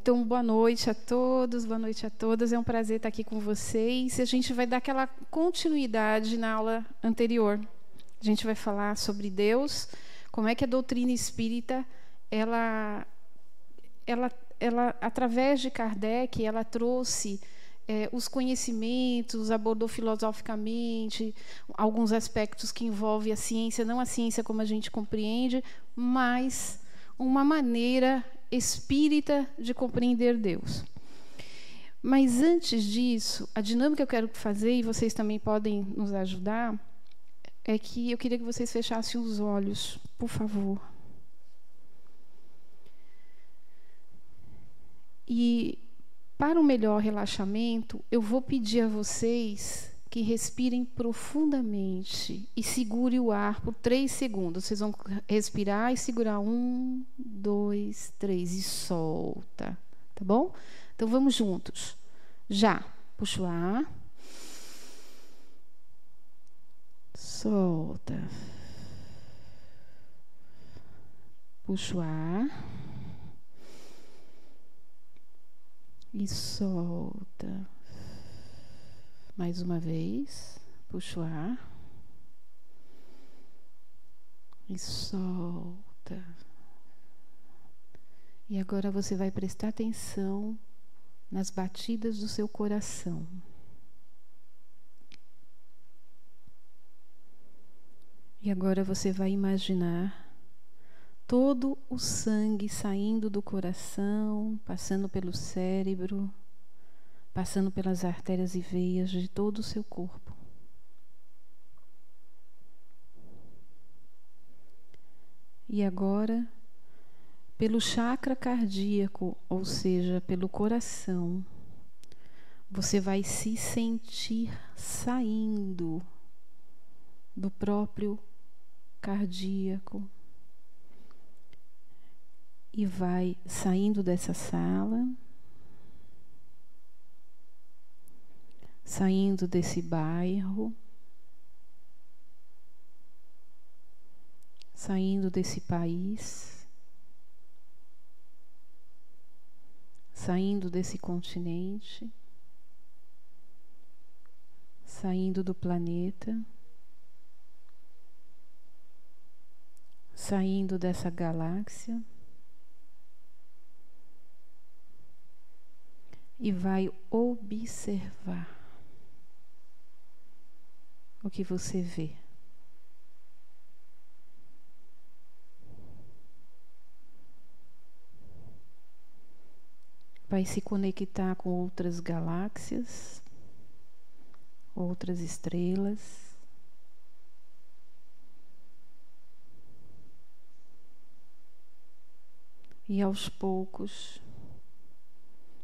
Então, boa noite a todos, boa noite a todas. É um prazer estar aqui com vocês. A gente vai dar aquela continuidade na aula anterior. A gente vai falar sobre Deus, como é que a doutrina espírita, ela através de Kardec, ela trouxe os conhecimentos, abordou filosoficamente alguns aspectos que envolvem a ciência, não a ciência como a gente compreende, mas uma maneira espírita de compreender Deus. Mas antes disso, a dinâmica que eu quero fazer, e vocês também podem nos ajudar, é que eu queria que vocês fechassem os olhos, por favor. E para um melhor relaxamento, eu vou pedir a vocês que respirem profundamente e segure o ar por 3 segundos. Vocês vão respirar e segurar 1, 2, 3 e solta. Tá bom? Então vamos juntos. Já. Puxa o ar. Solta. Puxa o ar. E solta. Mais uma vez. Puxa o ar. E solta. E agora você vai prestar atenção nas batidas do seu coração. E agora você vai imaginar todo o sangue saindo do coração, passando pelo cérebro, passando pelas artérias e veias de todo o seu corpo. E agora, pelo chakra cardíaco, ou seja, pelo coração, você vai se sentir saindo do próprio cardíaco e vai saindo dessa sala, saindo desse bairro, saindo desse país, saindo desse continente, saindo do planeta, saindo dessa galáxia. E vai observar o que você vê. Vai se conectar com outras galáxias, outras estrelas. E aos poucos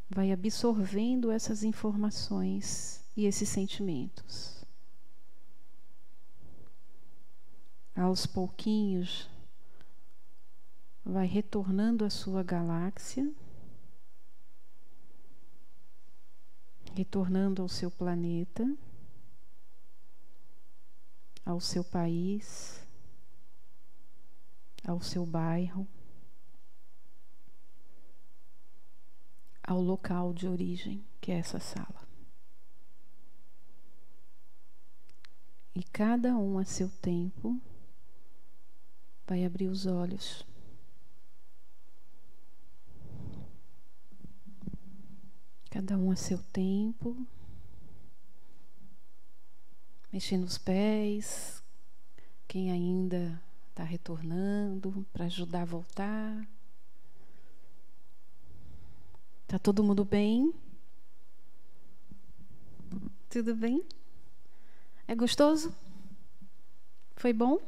vai absorvendo essas informações e esses sentimentos. Aos pouquinhos, vai retornando à sua galáxia, retornando ao seu planeta, ao seu país, ao seu bairro, ao local de origem, que é essa sala. E cada um a seu tempo vai abrir os olhos. Cada um a seu tempo, mexendo os pés, quem ainda está retornando para ajudar a voltar. Tá todo mundo bem? Tudo bem? É gostoso? Foi bom? O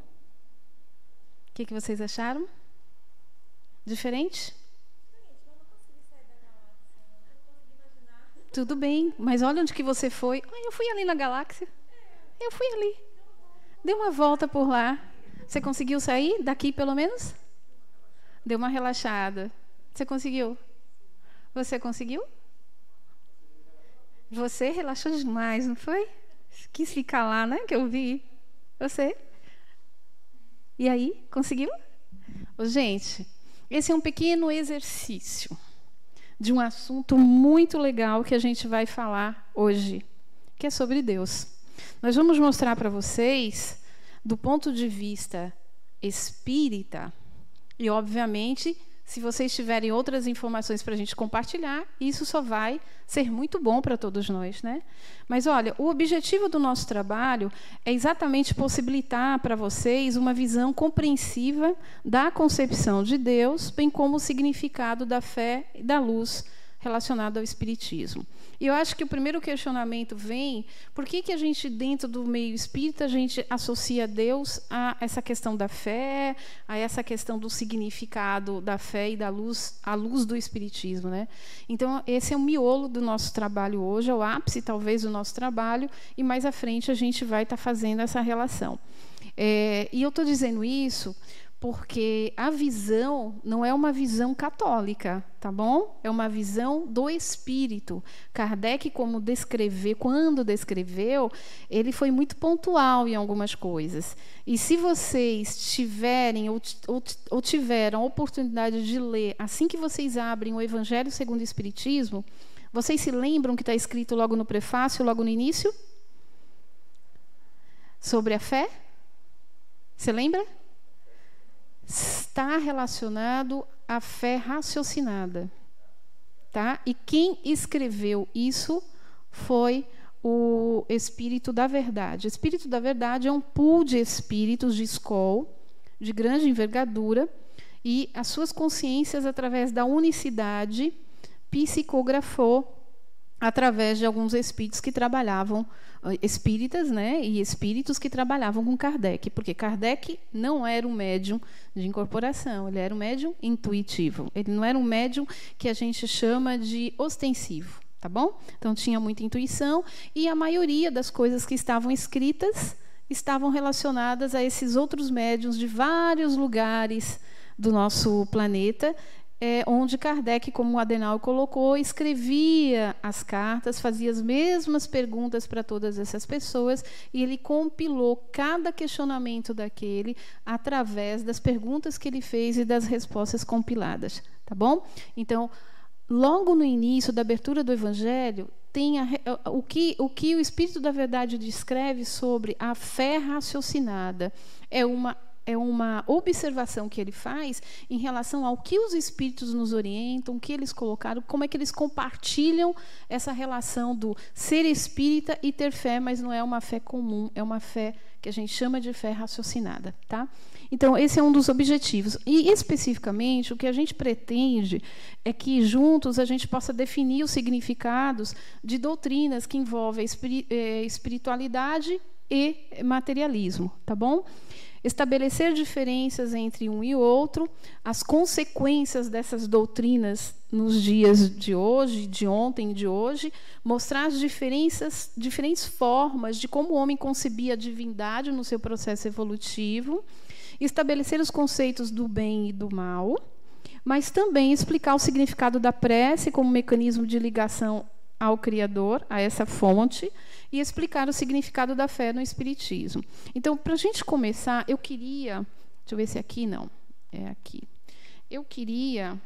que vocês acharam? Diferente? Tudo bem, mas olha onde que você foi. Eu fui ali na galáxia. Eu fui ali. Deu uma volta por lá. Você conseguiu sair daqui, pelo menos? Deu uma relaxada. Você conseguiu? Você conseguiu? Você relaxou demais, não foi? Quis ficar lá, né? Que eu vi. Você? E aí, conseguiu? Gente, esse é um pequeno exercício. de um assunto muito legal que a gente vai falar hoje, que é sobre Deus. Nós vamos mostrar para vocês, do ponto de vista espírita, e, obviamente, se vocês tiverem outras informações para a gente compartilhar, isso só vai ser muito bom para todos nós, né? Mas, olha, o objetivo do nosso trabalho é exatamente possibilitar para vocês uma visão compreensiva da concepção de Deus, bem como o significado da fé e da luz relacionado ao Espiritismo. E eu acho que o primeiro questionamento vem, por que a gente, dentro do meio espírita, a gente associa Deus a essa questão da fé, a essa questão do significado da fé e da luz, a luz do Espiritismo, né? Então, esse é o miolo do nosso trabalho hoje, é o ápice, talvez, do nosso trabalho, e mais à frente a gente vai estar fazendo essa relação. E eu estou dizendo isso porque a visão não é uma visão católica, tá bom? É uma visão do espírito. Kardec, quando descreveu, ele foi muito pontual em algumas coisas. E se vocês tiverem ou tiveram a oportunidade de ler, assim que vocês abrem o Evangelho segundo o Espiritismo, vocês se lembram que está escrito logo no prefácio, logo no início? Sobre a fé? Você lembra? Está relacionado à fé raciocinada, tá? E quem escreveu isso foi o Espírito da Verdade. O Espírito da Verdade é um pool de espíritos de escola, de grande envergadura, e as suas consciências, através da unicidade, psicografou através de alguns espíritos que trabalhavam, espíritas, né, e espíritos que trabalhavam com Kardec, porque Kardec não era um médium de incorporação, ele era um médium intuitivo, ele não era um médium que a gente chama de ostensivo, tá bom? Então tinha muita intuição, e a maioria das coisas que estavam escritas estavam relacionadas a esses outros médiuns de vários lugares do nosso planeta, onde Kardec, como o Adenauer colocou, escrevia as cartas, fazia as mesmas perguntas para todas essas pessoas, e ele compilou cada questionamento daquele através das perguntas que ele fez e das respostas compiladas, tá bom? Então, logo no início da abertura do Evangelho, tem o que o Espírito da Verdade descreve sobre a fé raciocinada. É uma observação que ele faz em relação ao que os espíritos nos orientam, o que eles colocaram, como é que eles compartilham essa relação do ser espírita e ter fé, mas não é uma fé comum, é uma fé que a gente chama de fé raciocinada, tá? Então, esse é um dos objetivos. E, especificamente, o que a gente pretende é que, juntos, a gente possa definir os significados de doutrinas que envolvem espiritualidade e materialismo, tá bom? Estabelecer diferenças entre um e outro, as consequências dessas doutrinas nos dias de hoje, de ontem e de hoje, mostrar as diferentes formas de como o homem concebia a divindade no seu processo evolutivo, estabelecer os conceitos do bem e do mal, mas também explicar o significado da prece como mecanismo de ligação ao Criador, a essa fonte, e explicar o significado da fé no Espiritismo. Então, para a gente começar, eu queria... Deixa eu ver se aqui não. É aqui. Eu queria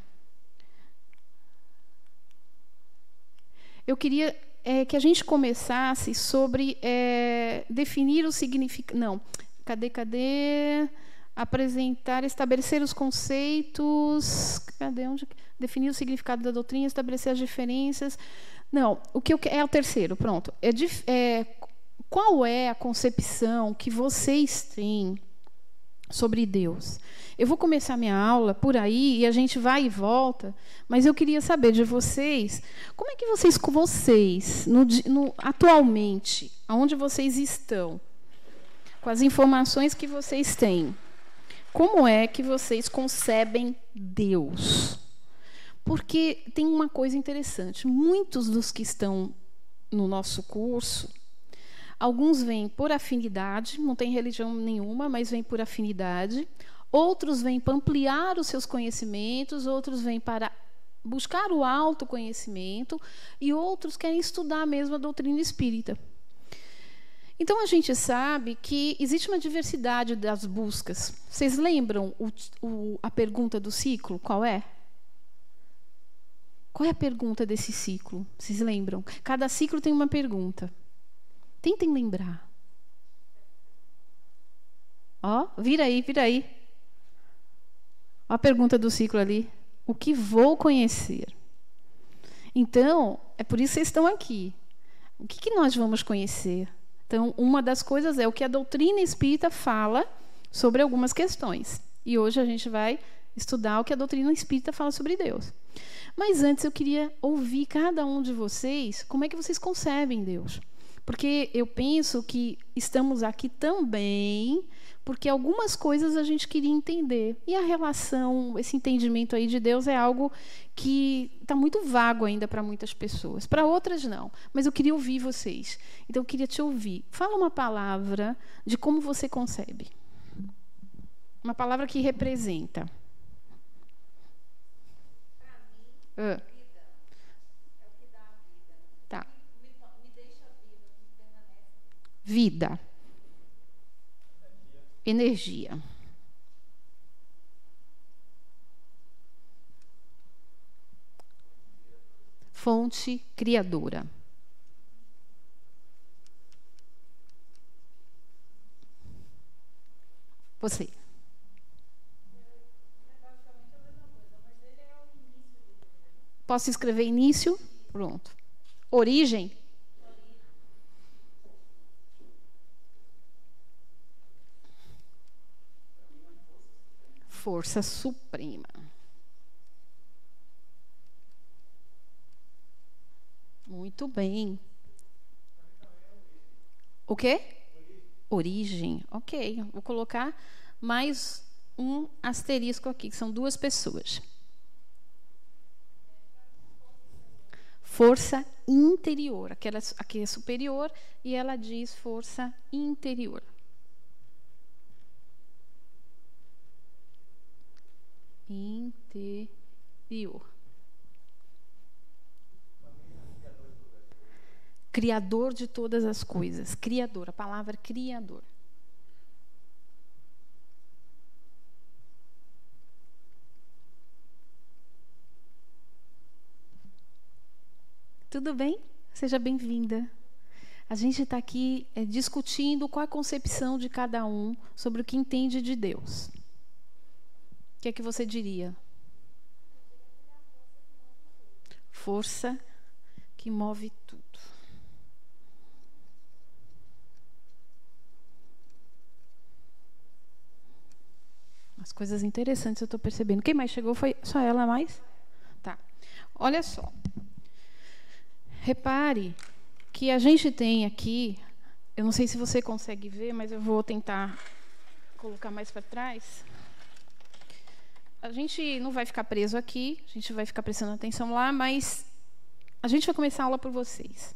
que a gente começasse sobre definir o significado... Não. Cadê? Apresentar, estabelecer os conceitos... Definir o significado da doutrina, estabelecer as diferenças... Não, é o terceiro, pronto. Qual é a concepção que vocês têm sobre Deus? Eu vou começar minha aula por aí e a gente vai e volta, mas eu queria saber de vocês, como é que vocês atualmente, aonde vocês estão, com as informações que vocês têm, como é que vocês concebem Deus? Porque tem uma coisa interessante. Muitos dos que estão no nosso curso, alguns vêm por afinidade, não tem religião nenhuma, mas vêm por afinidade. Outros vêm para ampliar os seus conhecimentos, outros vêm para buscar o autoconhecimento, e outros querem estudar mesmo a doutrina espírita. Então, a gente sabe que existe uma diversidade das buscas. Vocês lembram a pergunta do ciclo? Qual é? Qual é a pergunta desse ciclo? Vocês lembram? Cada ciclo tem uma pergunta. Tentem lembrar. Ó, vira aí, vira aí. Ó a pergunta do ciclo ali. O que vou conhecer? Então, é por isso que vocês estão aqui. O que nós vamos conhecer? Então, uma das coisas é o que a doutrina espírita fala sobre algumas questões. E hoje a gente vai estudar o que a doutrina espírita fala sobre Deus. Mas antes eu queria ouvir cada um de vocês, como é que vocês concebem Deus? Porque eu penso que estamos aqui também porque algumas coisas a gente queria entender. E a relação, esse entendimento aí de Deus é algo que está muito vago ainda para muitas pessoas. Para outras, não. Mas eu queria ouvir vocês. Então, eu queria te ouvir. Fala uma palavra de como você concebe. Uma palavra que representa. Para mim, vida é o que dá a vida. Tá. Me deixa viva, me permanece. Vida. Energia. Fonte criadora. Você. Posso escrever início? Pronto. Origem? Força suprema. Muito bem. O quê? Origem. Ok. Vou colocar mais um asterisco aqui, que são duas pessoas. Força interior. Aquela aqui é superior e ela diz força interior. Interior. Criador de todas as coisas. Criador, a palavra criador. Tudo bem? Seja bem-vinda. A gente está aqui discutindo qual a concepção de cada um sobre o que entende de Deus. O que é que você diria? Força que move tudo. As coisas interessantes eu estou percebendo. Quem mais chegou foi só ela mais? Tá. Olha só. Repare que a gente tem aqui, eu não sei se você consegue ver, mas eu vou tentar colocar mais para trás. A gente não vai ficar preso aqui, a gente vai ficar prestando atenção lá, mas a gente vai começar a aula por vocês.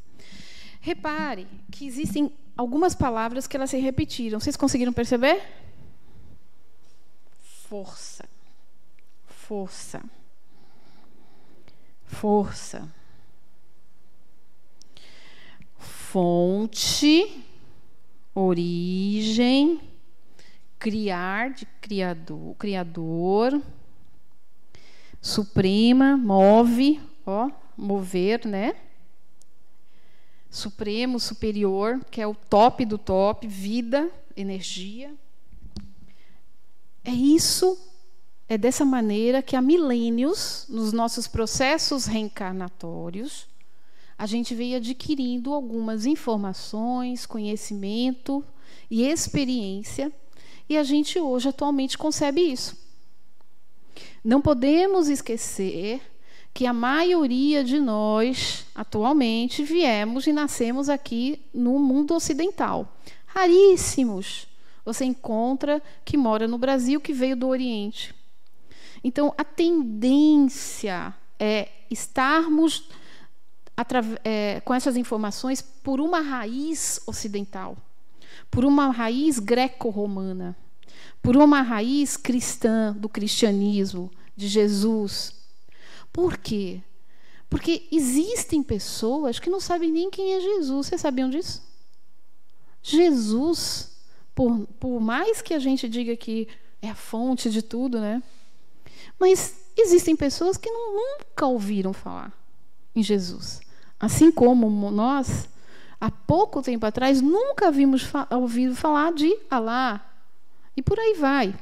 Repare que existem algumas palavras que elas se repetiram. Vocês conseguiram perceber? Força. Força. Força. Fonte, origem, criar, de criador, suprema, move, ó, mover, né? Supremo, superior, que é o top do top, vida, energia. É isso, é dessa maneira que há milênios, nos nossos processos reencarnatórios, a gente veio adquirindo algumas informações, conhecimento e experiência, e a gente hoje, atualmente, concebe isso. Não podemos esquecer que a maioria de nós, atualmente, viemos e nascemos aqui no mundo ocidental. Raríssimos você encontra que mora no Brasil, que veio do Oriente. Então, a tendência é estarmos com essas informações por uma raiz ocidental, por uma raiz greco-romana, por uma raiz cristã, do cristianismo, de Jesus. Por quê? Porque existem pessoas que não sabem nem quem é Jesus. Vocês sabiam disso? Jesus, por mais que a gente diga que é a fonte de tudo, né? Mas existem pessoas que nunca ouviram falar em Jesus. Assim como nós, há pouco tempo atrás, nunca havíamos ouvido falar de Alá. E por aí vai.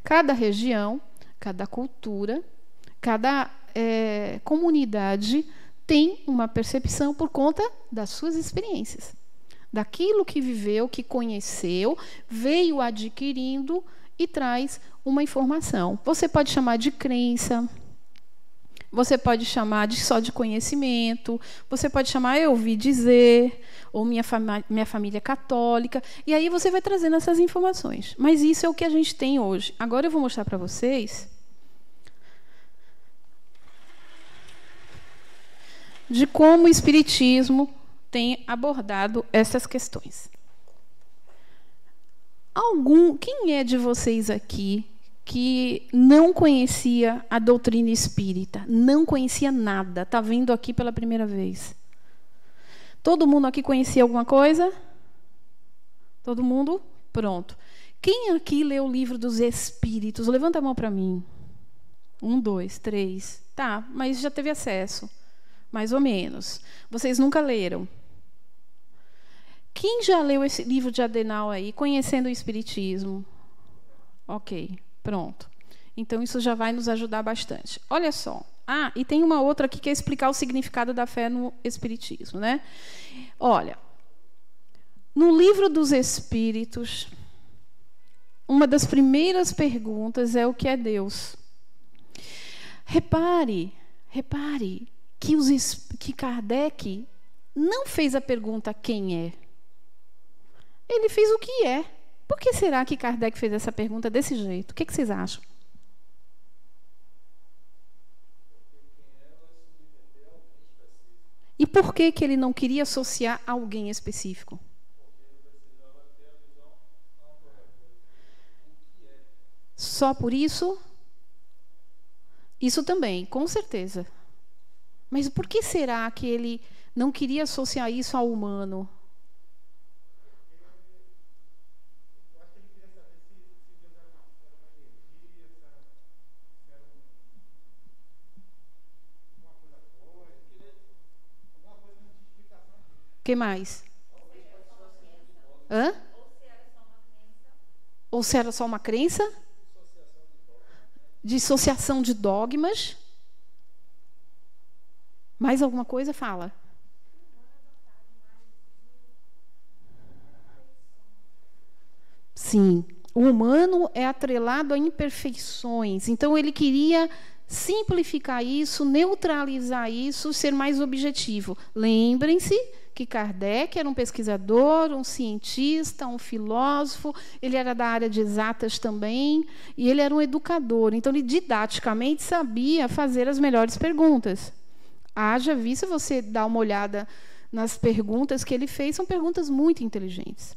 Cada região, cada cultura, cada comunidade tem uma percepção por conta das suas experiências. Daquilo que viveu, que conheceu, veio adquirindo e traz uma informação. Você pode chamar de crença, você pode chamar só de conhecimento, você pode chamar eu ouvi dizer, ou minha família é católica, e aí você vai trazendo essas informações. Mas isso é o que a gente tem hoje. Agora eu vou mostrar para vocês de como o Espiritismo tem abordado essas questões. Quem é de vocês aqui que não conhecia a doutrina espírita? Não conhecia nada? Está vindo aqui pela primeira vez? Todo mundo aqui conhecia alguma coisa? Todo mundo? Pronto. Quem aqui leu o livro dos Espíritos? Levanta a mão para mim. 1, 2, 3. Tá, mas já teve acesso. Mais ou menos. Vocês nunca leram. Quem já leu esse livro de Adenauer aí, Conhecendo o Espiritismo? Ok, pronto. Então, isso já vai nos ajudar bastante. Olha só. Ah, e tem uma outra aqui que é explicar o significado da fé no Espiritismo, né? Olha, no livro dos Espíritos, uma das primeiras perguntas é o que é Deus. Repare que Kardec não fez a pergunta quem é. Ele fez o que é. Por que será que Kardec fez essa pergunta desse jeito? O que vocês acham? E por que ele não queria associar a alguém específico? Só por isso? Isso também, com certeza. Mas por que será que ele não queria associar isso ao humano? O que mais? Hã? Ou se era só uma crença? Dissociação de dogmas. Mais alguma coisa? Fala. Sim, o humano é atrelado a imperfeições. Então, ele queria simplificar isso, neutralizar isso, ser mais objetivo. Lembrem-se que Kardec era um pesquisador, um cientista, um filósofo, ele era da área de exatas também, e ele era um educador. Então, ele didaticamente sabia fazer as melhores perguntas. Haja visto, você dar uma olhada nas perguntas que ele fez, são perguntas muito inteligentes.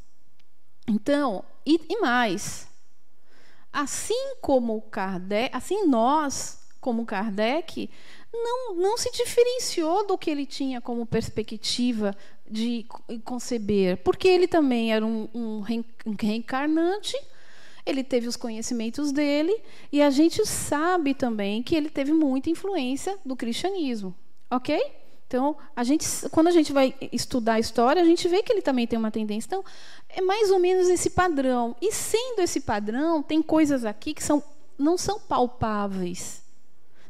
Então, e mais, assim como Kardec, assim nós, como Kardec, não se diferenciou do que ele tinha como perspectiva de conceber, porque ele também era um reencarnante, ele teve os conhecimentos dele, e a gente sabe também que ele teve muita influência do cristianismo. Ok? Então, quando a gente vai estudar a história, a gente vê que ele também tem uma tendência. Então, é mais ou menos esse padrão. E, sendo esse padrão, tem coisas aqui que não são palpáveis.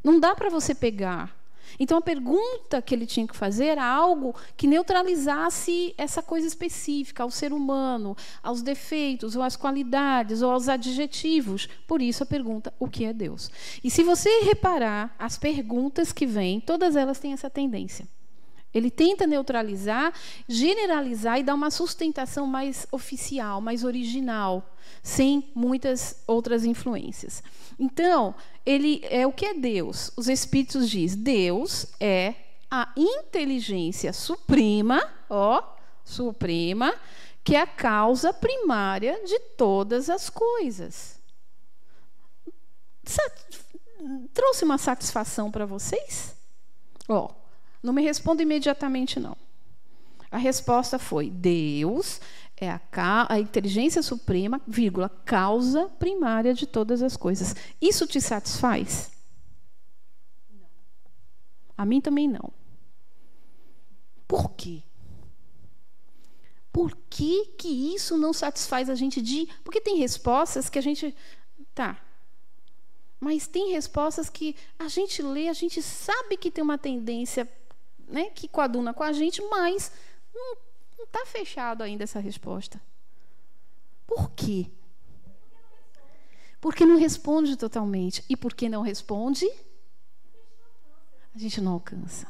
Não dá para você pegar. Então, a pergunta que ele tinha que fazer era algo que neutralizasse essa coisa específica ao ser humano, aos defeitos, ou às qualidades, ou aos adjetivos. Por isso, a pergunta, o que é Deus? E se você reparar, as perguntas que vêm, todas elas têm essa tendência. Ele tenta neutralizar, generalizar e dar uma sustentação mais oficial, mais original, sem muitas outras influências. Então, ele é o que é Deus? Os Espíritos dizem, Deus é a inteligência suprema, suprema, que é a causa primária de todas as coisas. Trouxe uma satisfação para vocês? Não me responda imediatamente, não. A resposta foi, Deus é a inteligência suprema, causa primária de todas as coisas. Isso te satisfaz? A mim também não. Por quê? Por que que isso não satisfaz a gente de... Porque tem respostas que a gente... Tá. Mas tem respostas que a gente lê, a gente sabe que tem uma tendência, né, que coaduna com a gente, mas não está fechado ainda essa resposta. Por quê? Porque não responde totalmente. E porque não responde, a gente não alcança.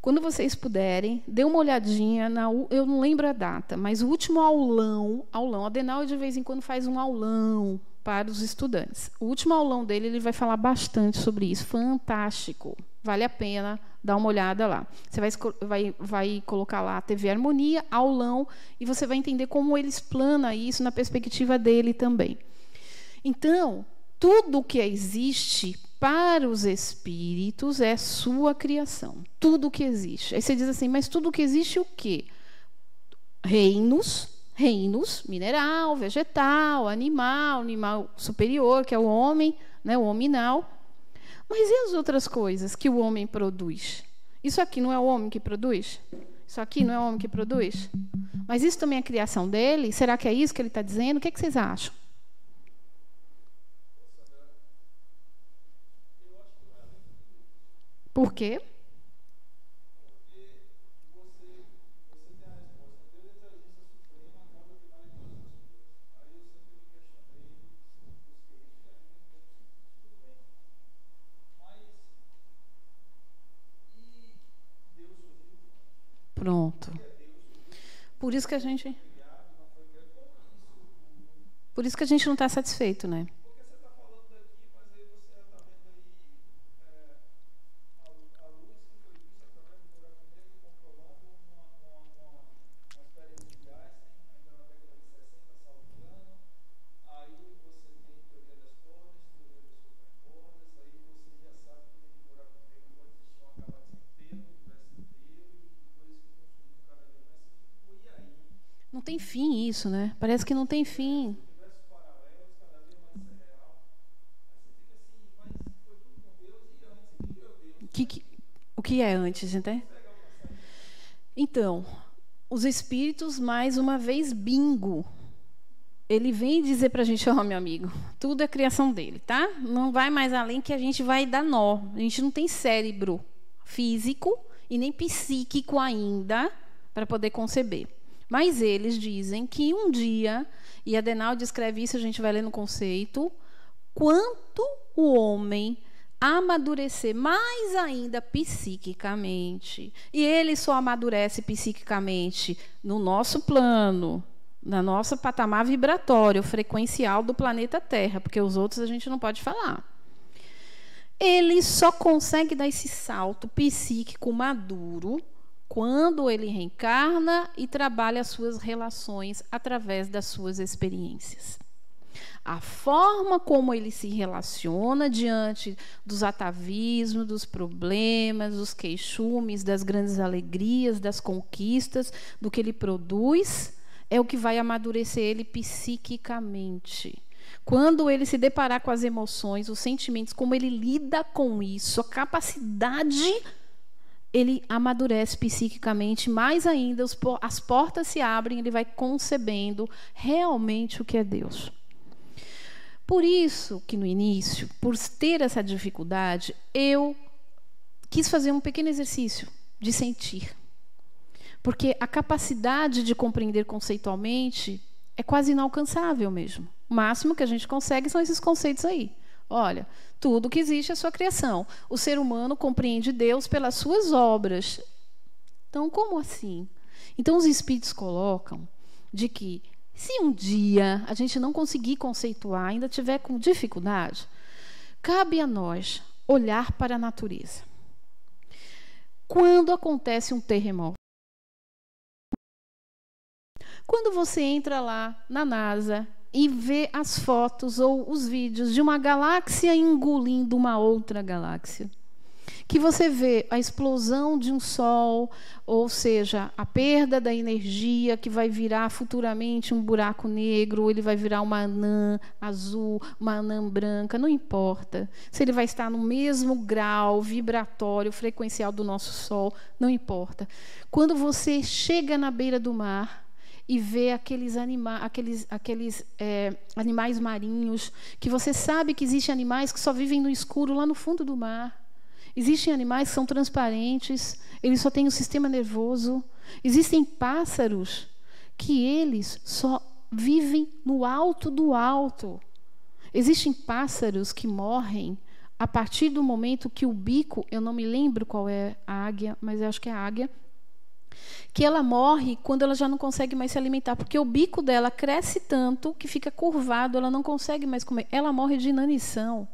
Quando vocês puderem, dê uma olhadinha, eu não lembro a data, mas o último aulão, a Adenauer de vez em quando faz um aulão para os estudantes. O último aulão dele, ele vai falar bastante sobre isso. Fantástico. Vale a pena dar uma olhada lá. Você vai colocar lá TV Harmonia, aulão, e você vai entender como ele explana isso na perspectiva dele também. Então, tudo que existe para os espíritos é sua criação. Tudo que existe. Aí você diz assim, mas tudo que existe o quê? Reinos, mineral, vegetal, animal superior, que é o homem, né, o hominal. Mas e as outras coisas que o homem produz? Isso aqui não é o homem que produz? Isso aqui não é o homem que produz? Mas isso também é criação dele? Será que é isso que ele está dizendo? O que vocês acham? Por quê? Pronto. Por isso que a gente não está satisfeito, né? Não tem fim isso, né? Parece que não tem fim. O que é antes, entende? Então, os espíritos, mais uma vez, bingo. Ele vem dizer para a gente, ó, meu amigo, tudo é criação dele, tá? Não vai mais além que a gente vai dar nó. A gente não tem cérebro físico e nem psíquico ainda para poder conceber. Mas eles dizem que um dia, e Adenauer descreve isso, a gente vai ler no conceito, quanto o homem amadurecer mais ainda psiquicamente, e ele só amadurece psiquicamente no nosso plano, na nossa patamar vibratório, frequencial do planeta Terra, porque os outros a gente não pode falar. Ele só consegue dar esse salto psíquico maduro quando ele reencarna e trabalha as suas relações através das suas experiências. A forma como ele se relaciona diante dos atavismos, dos problemas, dos queixumes, das grandes alegrias, das conquistas, do que ele produz, é o que vai amadurecer ele psiquicamente. Quando ele se deparar com as emoções, os sentimentos, como ele lida com isso, a capacidade, ele amadurece psiquicamente, mais ainda, as portas se abrem, ele vai concebendo realmente o que é Deus. Por isso que no início, por ter essa dificuldade, eu quis fazer um pequeno exercício de sentir. Porque a capacidade de compreender conceitualmente é quase inalcançável mesmo. O máximo que a gente consegue são esses conceitos aí. Olha, tudo que existe é sua criação. O ser humano compreende Deus pelas suas obras. Então, como assim? Então, os espíritos colocam de que, se um dia a gente não conseguir conceituar, ainda tiver com dificuldade, cabe a nós olhar para a natureza. Quando acontece um terremoto, quando você entra lá na NASA e vê as fotos ou os vídeos de uma galáxia engolindo uma outra galáxia, que você vê a explosão de um sol, ou seja, a perda da energia que vai virar futuramente um buraco negro, ou ele vai virar uma anã azul, uma anã branca, não importa. Se ele vai estar no mesmo grau vibratório, frequencial do nosso Sol, não importa. Quando você chega na beira do mar e vê aqueles animais marinhos, que você sabe que existem animais que só vivem no escuro lá no fundo do mar. Existem animais que são transparentes, eles só têm um sistema nervoso. Existem pássaros que eles só vivem no alto do alto. Existem pássaros que morrem a partir do momento que o bico, eu não me lembro qual é a águia, mas eu acho que é a águia, que ela morre quando ela já não consegue mais se alimentar, porque o bico dela cresce tanto que fica curvado, ela não consegue mais comer. Ela morre de inanição.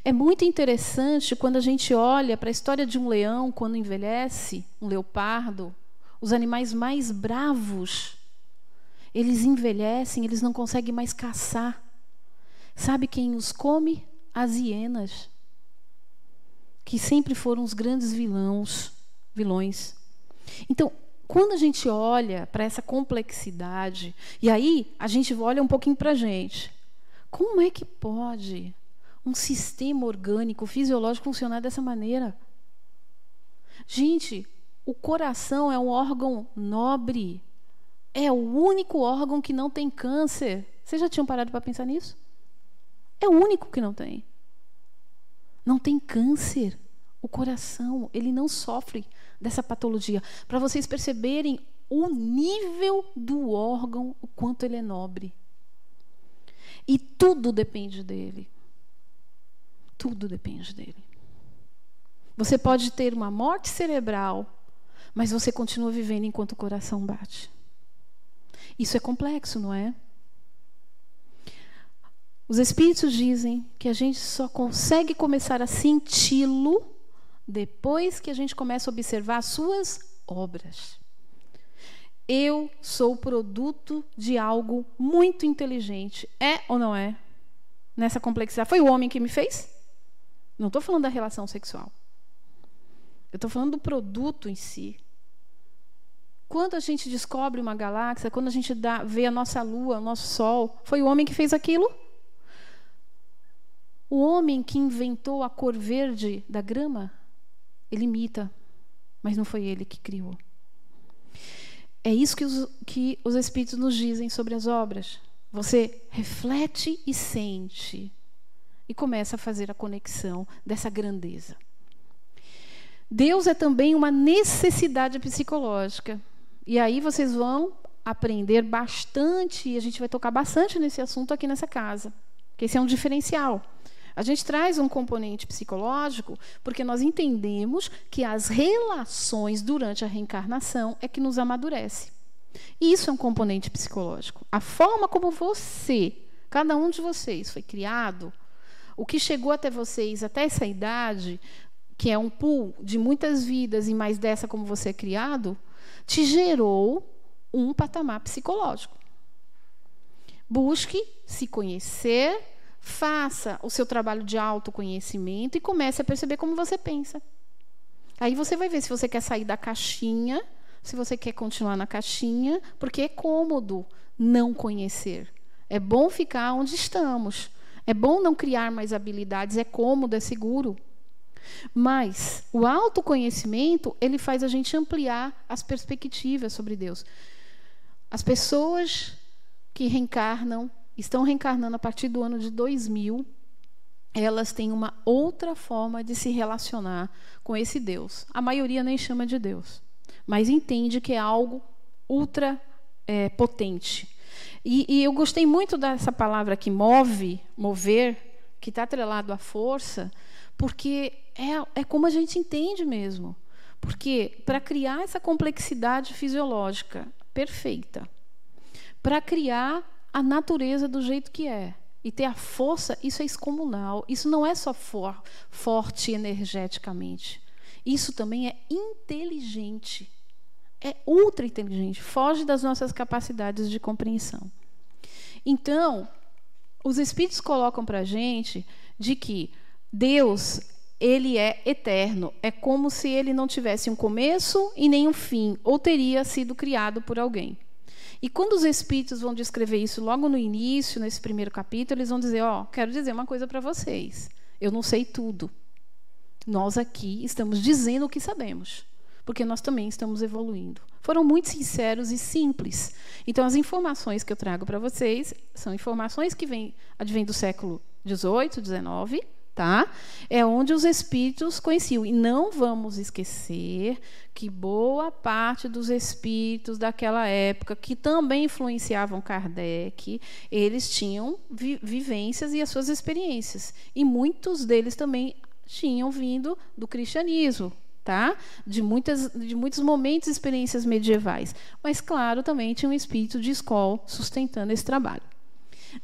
É muito interessante quando a gente olha para a história de um leão, quando envelhece, um leopardo, os animais mais bravos, eles envelhecem, eles não conseguem mais caçar. Sabe quem os come? As hienas, que sempre foram os grandes vilões. Então, quando a gente olha para essa complexidade, e aí a gente olha um pouquinho para a gente, como é que pode um sistema orgânico, fisiológico funcionar dessa maneira? Gente, o coração é um órgão nobre, é o único órgão que não tem câncer. Vocês já tinham parado para pensar nisso? É o único que não tem. Não tem câncer. O coração, ele não sofre dessa patologia. Para vocês perceberem o nível do órgão, o quanto ele é nobre. E tudo depende dele. Tudo depende dele. Você pode ter uma morte cerebral, mas você continua vivendo enquanto o coração bate. Isso é complexo, não é? Os espíritos dizem que a gente só consegue começar a senti-lo depois que a gente começa a observar as suas obras. Eu sou produto de algo muito inteligente. É ou não é? Nessa complexidade. Foi o homem que me fez? Não estou falando da relação sexual. Eu estou falando do produto em si. Quando a gente descobre uma galáxia, quando a gente vê a nossa lua, o nosso sol, foi o homem que fez aquilo? O homem que inventou a cor verde da grama, ele imita, mas não foi ele que criou. É isso que os espíritos nos dizem sobre as obras. Você reflete e sente e começa a fazer a conexão dessa grandeza. Deus é também uma necessidade psicológica. E aí vocês vão aprender bastante, e a gente vai tocar bastante nesse assunto aqui nessa casa, que esse é um diferencial. A gente traz um componente psicológico porque nós entendemos que as relações durante a reencarnação é que nos amadurece. E isso é um componente psicológico. A forma como cada um de vocês foi criado, o que chegou até vocês, até essa idade, que é um pool de muitas vidas e mais dessa como você é criado, te gerou um patamar psicológico. Busque se conhecer, faça o seu trabalho de autoconhecimento e comece a perceber como você pensa. Aí você vai ver se você quer sair da caixinha, se você quer continuar na caixinha, porque é cômodo não conhecer. É bom ficar onde estamos. É bom não criar mais habilidades, é cômodo, é seguro. Mas o autoconhecimento, ele faz a gente ampliar as perspectivas sobre Deus. As pessoas que estão reencarnando a partir do ano de 2000, elas têm uma outra forma de se relacionar com esse Deus. A maioria nem chama de Deus, mas entende que é algo ultra potente. E eu gostei muito dessa palavra aqui, mover, que está atrelado à força, porque é como a gente entende mesmo. Porque para criar essa complexidade fisiológica perfeita, para criar a natureza do jeito que é, e ter a força, isso é excomunal. Isso não é só forte energeticamente. Isso também é inteligente. É ultra inteligente. Foge das nossas capacidades de compreensão. Então, os espíritos colocam para a gente de que Deus ele é eterno. É como se ele não tivesse um começo e nem um fim, ou teria sido criado por alguém. E quando os espíritos vão descrever isso logo no início, nesse primeiro capítulo, eles vão dizer, quero dizer uma coisa para vocês. Eu não sei tudo. Nós aqui estamos dizendo o que sabemos, porque nós também estamos evoluindo. Foram muito sinceros e simples. Então, as informações que eu trago para vocês são informações que advêm do século XVIII, XIX, tá? É onde os espíritos conheciam. E não vamos esquecer que boa parte dos espíritos daquela época, que também influenciavam Kardec, eles tinham vivências e as suas experiências. E muitos deles também tinham vindo do cristianismo, tá? De muitos momentos e experiências medievais. Mas, claro, também tinha um espírito de escola sustentando esse trabalho.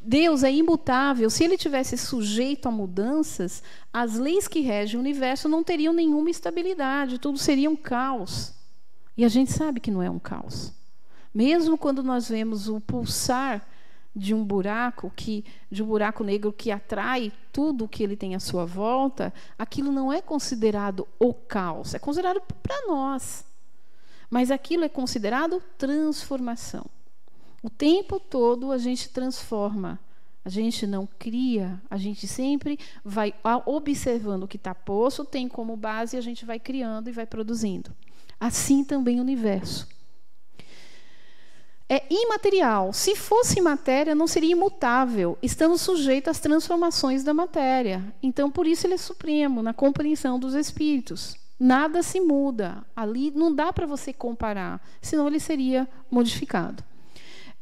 Deus é imutável. Se ele tivesse sujeito a mudanças, as leis que regem o universo não teriam nenhuma estabilidade, tudo seria um caos. E a gente sabe que não é um caos. Mesmo quando nós vemos o pulsar de um buraco negro que atrai tudo que ele tem à sua volta, aquilo não é considerado o caos, é considerado para nós. Mas aquilo é considerado transformação. O tempo todo a gente transforma, a gente não cria, a gente sempre vai observando o que está posto, tem como base e a gente vai criando e vai produzindo. Assim também o universo. É imaterial. Se fosse matéria, não seria imutável. Estamos sujeitos às transformações da matéria. Então, por isso ele é supremo, na compreensão dos espíritos. Nada se muda. Ali não dá para você comparar, senão ele seria modificado.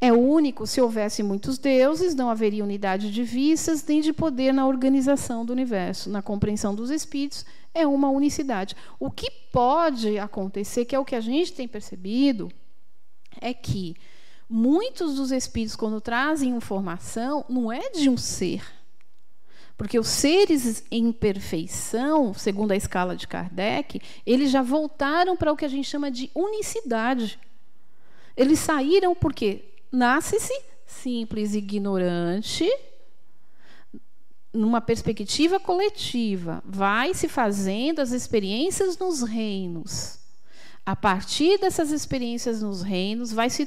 É único. Se houvesse muitos deuses, não haveria unidade de vistas nem de poder na organização do universo. Na compreensão dos espíritos, é uma unicidade. O que pode acontecer, que é o que a gente tem percebido, é que muitos dos espíritos, quando trazem informação, não é de um ser. Porque os seres em perfeição, segundo a escala de Kardec, eles já voltaram para o que a gente chama de unicidade. Eles saíram porque nasce-se simples e ignorante, numa perspectiva coletiva, vai se fazendo as experiências nos reinos. A partir dessas experiências nos reinos, vai se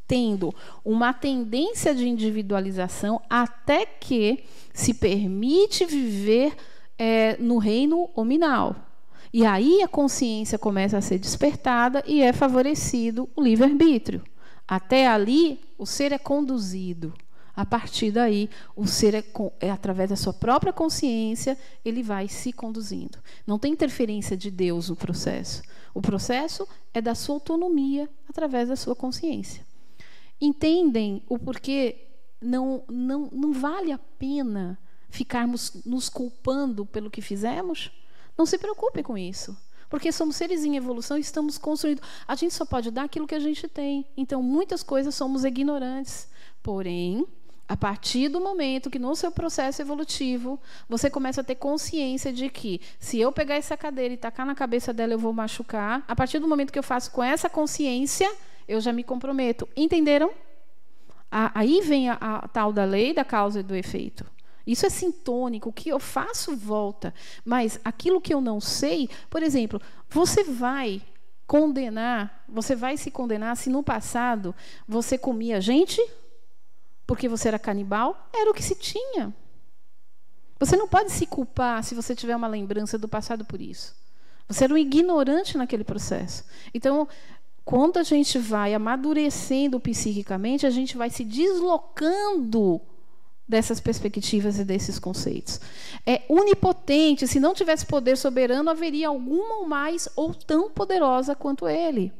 tendo uma tendência de individualização até que se permite viver no reino hominal. E aí a consciência começa a ser despertada e é favorecido o livre-arbítrio. Até ali, o ser é conduzido. A partir daí, o ser através da sua própria consciência, ele vai se conduzindo. Não tem interferência de Deus no processo. O processo é da sua autonomia através da sua consciência. Entendem o porquê não vale a pena ficarmos nos culpando pelo que fizemos? Não se preocupe com isso. Porque somos seres em evolução e estamos construindo. A gente só pode dar aquilo que a gente tem. Então, muitas coisas somos ignorantes. Porém, a partir do momento que no seu processo evolutivo você começa a ter consciência de que se eu pegar essa cadeira e tacar na cabeça dela eu vou machucar, a partir do momento que eu faço com essa consciência, eu já me comprometo. Entenderam? Aí vem a tal da lei da causa e do efeito. Isso é sintônico, o que eu faço volta. Mas aquilo que eu não sei, por exemplo, você vai se condenar se no passado você comia gente porque você era canibal? Era o que se tinha. Você não pode se culpar se você tiver uma lembrança do passado por isso. Você era um ignorante naquele processo. Então, quando a gente vai amadurecendo psiquicamente, a gente vai se deslocando dessas perspectivas e desses conceitos. É onipotente. Se não tivesse poder soberano, haveria alguma ou mais ou tão poderosa quanto ele.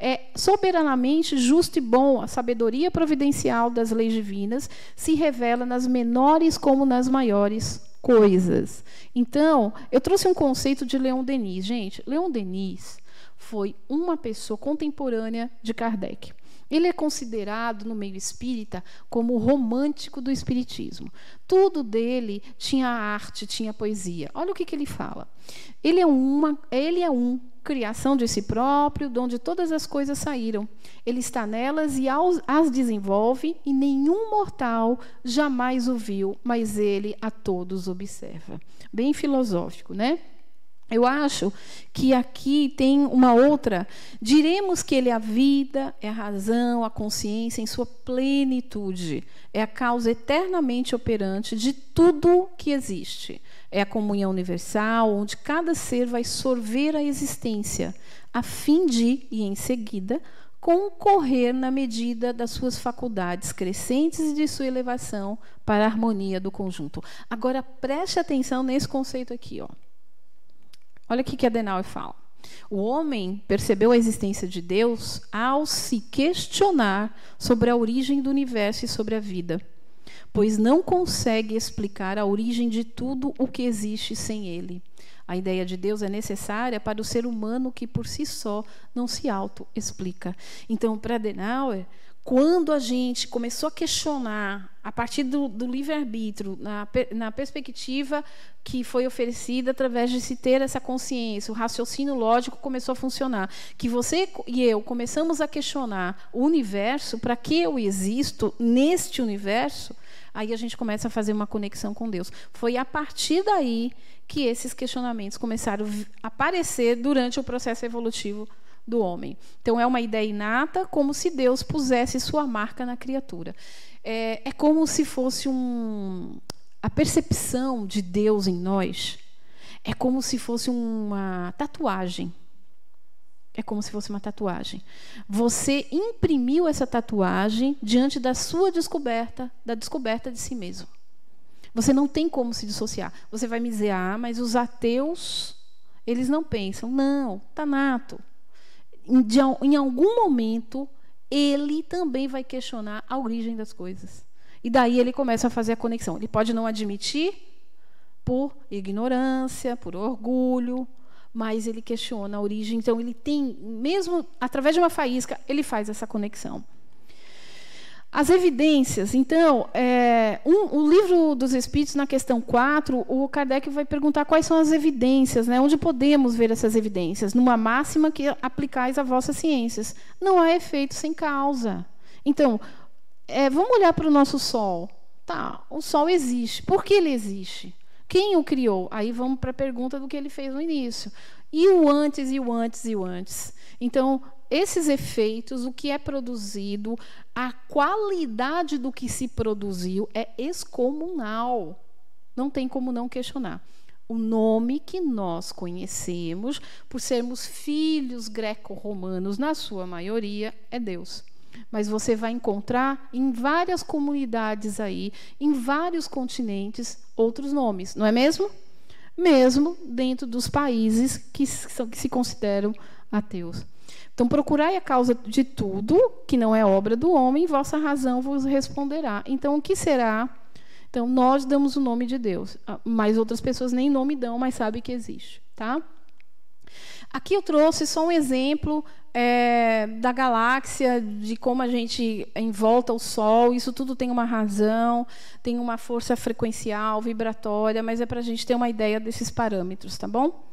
É soberanamente justo e bom. A sabedoria providencial das leis divinas se revela nas menores como nas maiores coisas. Então, eu trouxe um conceito de Leon Denis. Gente, Leon Denis foi uma pessoa contemporânea de Kardec. Ele é considerado, no meio espírita, como o romântico do espiritismo. Tudo dele tinha arte, tinha poesia. Olha o que ele fala. Ele é criação de si próprio, de onde todas as coisas saíram. Ele está nelas e as desenvolve, e nenhum mortal jamais o viu, mas ele a todos observa. Bem filosófico, né? Eu acho que aqui tem uma outra. Diremos que ele é a vida, é a razão, a consciência em sua plenitude. É a causa eternamente operante de tudo que existe. É a comunhão universal, onde cada ser vai sorver a existência, a fim de, e em seguida, concorrer na medida das suas faculdades crescentes e de sua elevação para a harmonia do conjunto. Agora, preste atenção nesse conceito aqui, ó. Olha o que Adenauer fala. O homem percebeu a existência de Deus ao se questionar sobre a origem do universo e sobre a vida, pois não consegue explicar a origem de tudo o que existe sem ele. A ideia de Deus é necessária para o ser humano que, por si só, não se auto-explica. Então, para Adenauer, quando a gente começou a questionar, a partir do livre-arbítrio, na perspectiva que foi oferecida através de se ter essa consciência, o raciocínio lógico começou a funcionar, que você e eu começamos a questionar o universo, para que eu existo neste universo, aí a gente começa a fazer uma conexão com Deus. Foi a partir daí que esses questionamentos começaram a aparecer durante o processo evolutivo do homem. Então, é uma ideia inata, como se Deus pusesse sua marca na criatura. É como se fosse a percepção de Deus em nós é como se fosse uma tatuagem. É como se fosse uma tatuagem. Você imprimiu essa tatuagem diante da sua descoberta, da descoberta de si mesmo. Você não tem como se dissociar. Você vai me dizer, mas os ateus, eles não pensam. Não, está nato. Em algum momento, ele também vai questionar a origem das coisas. E daí ele começa a fazer a conexão. Ele pode não admitir por ignorância, por orgulho, mas ele questiona a origem. Então, ele tem, mesmo através de uma faísca, ele faz essa conexão. As evidências. Então, o livro dos Espíritos, na questão 4, o Kardec vai perguntar quais são as evidências, né? Onde podemos ver essas evidências? Numa máxima que aplicais a vossas ciências. Não há efeito sem causa. Então, vamos olhar para o nosso Sol. Tá, o Sol existe. Por que ele existe? Quem o criou? Aí vamos para a pergunta do que ele fez no início. E o antes, e o antes, e o antes. Então, esses efeitos, o que é produzido, a qualidade do que se produziu é excomunal. Não tem como não questionar. O nome que nós conhecemos, por sermos filhos greco-romanos, na sua maioria, é Deus. Mas você vai encontrar em várias comunidades aí, em vários continentes, outros nomes, não é mesmo? Mesmo dentro dos países que se consideram ateus. Então, procurai a causa de tudo, que não é obra do homem, vossa razão vos responderá. Então, o que será? Então, nós damos o nome de Deus, mas outras pessoas nem nome dão, mas sabem que existe. Tá? Aqui eu trouxe só um exemplo da galáxia, de como a gente envolta o Sol. Isso tudo tem uma razão, tem uma força frequencial, vibratória, mas é para a gente ter uma ideia desses parâmetros, tá bom?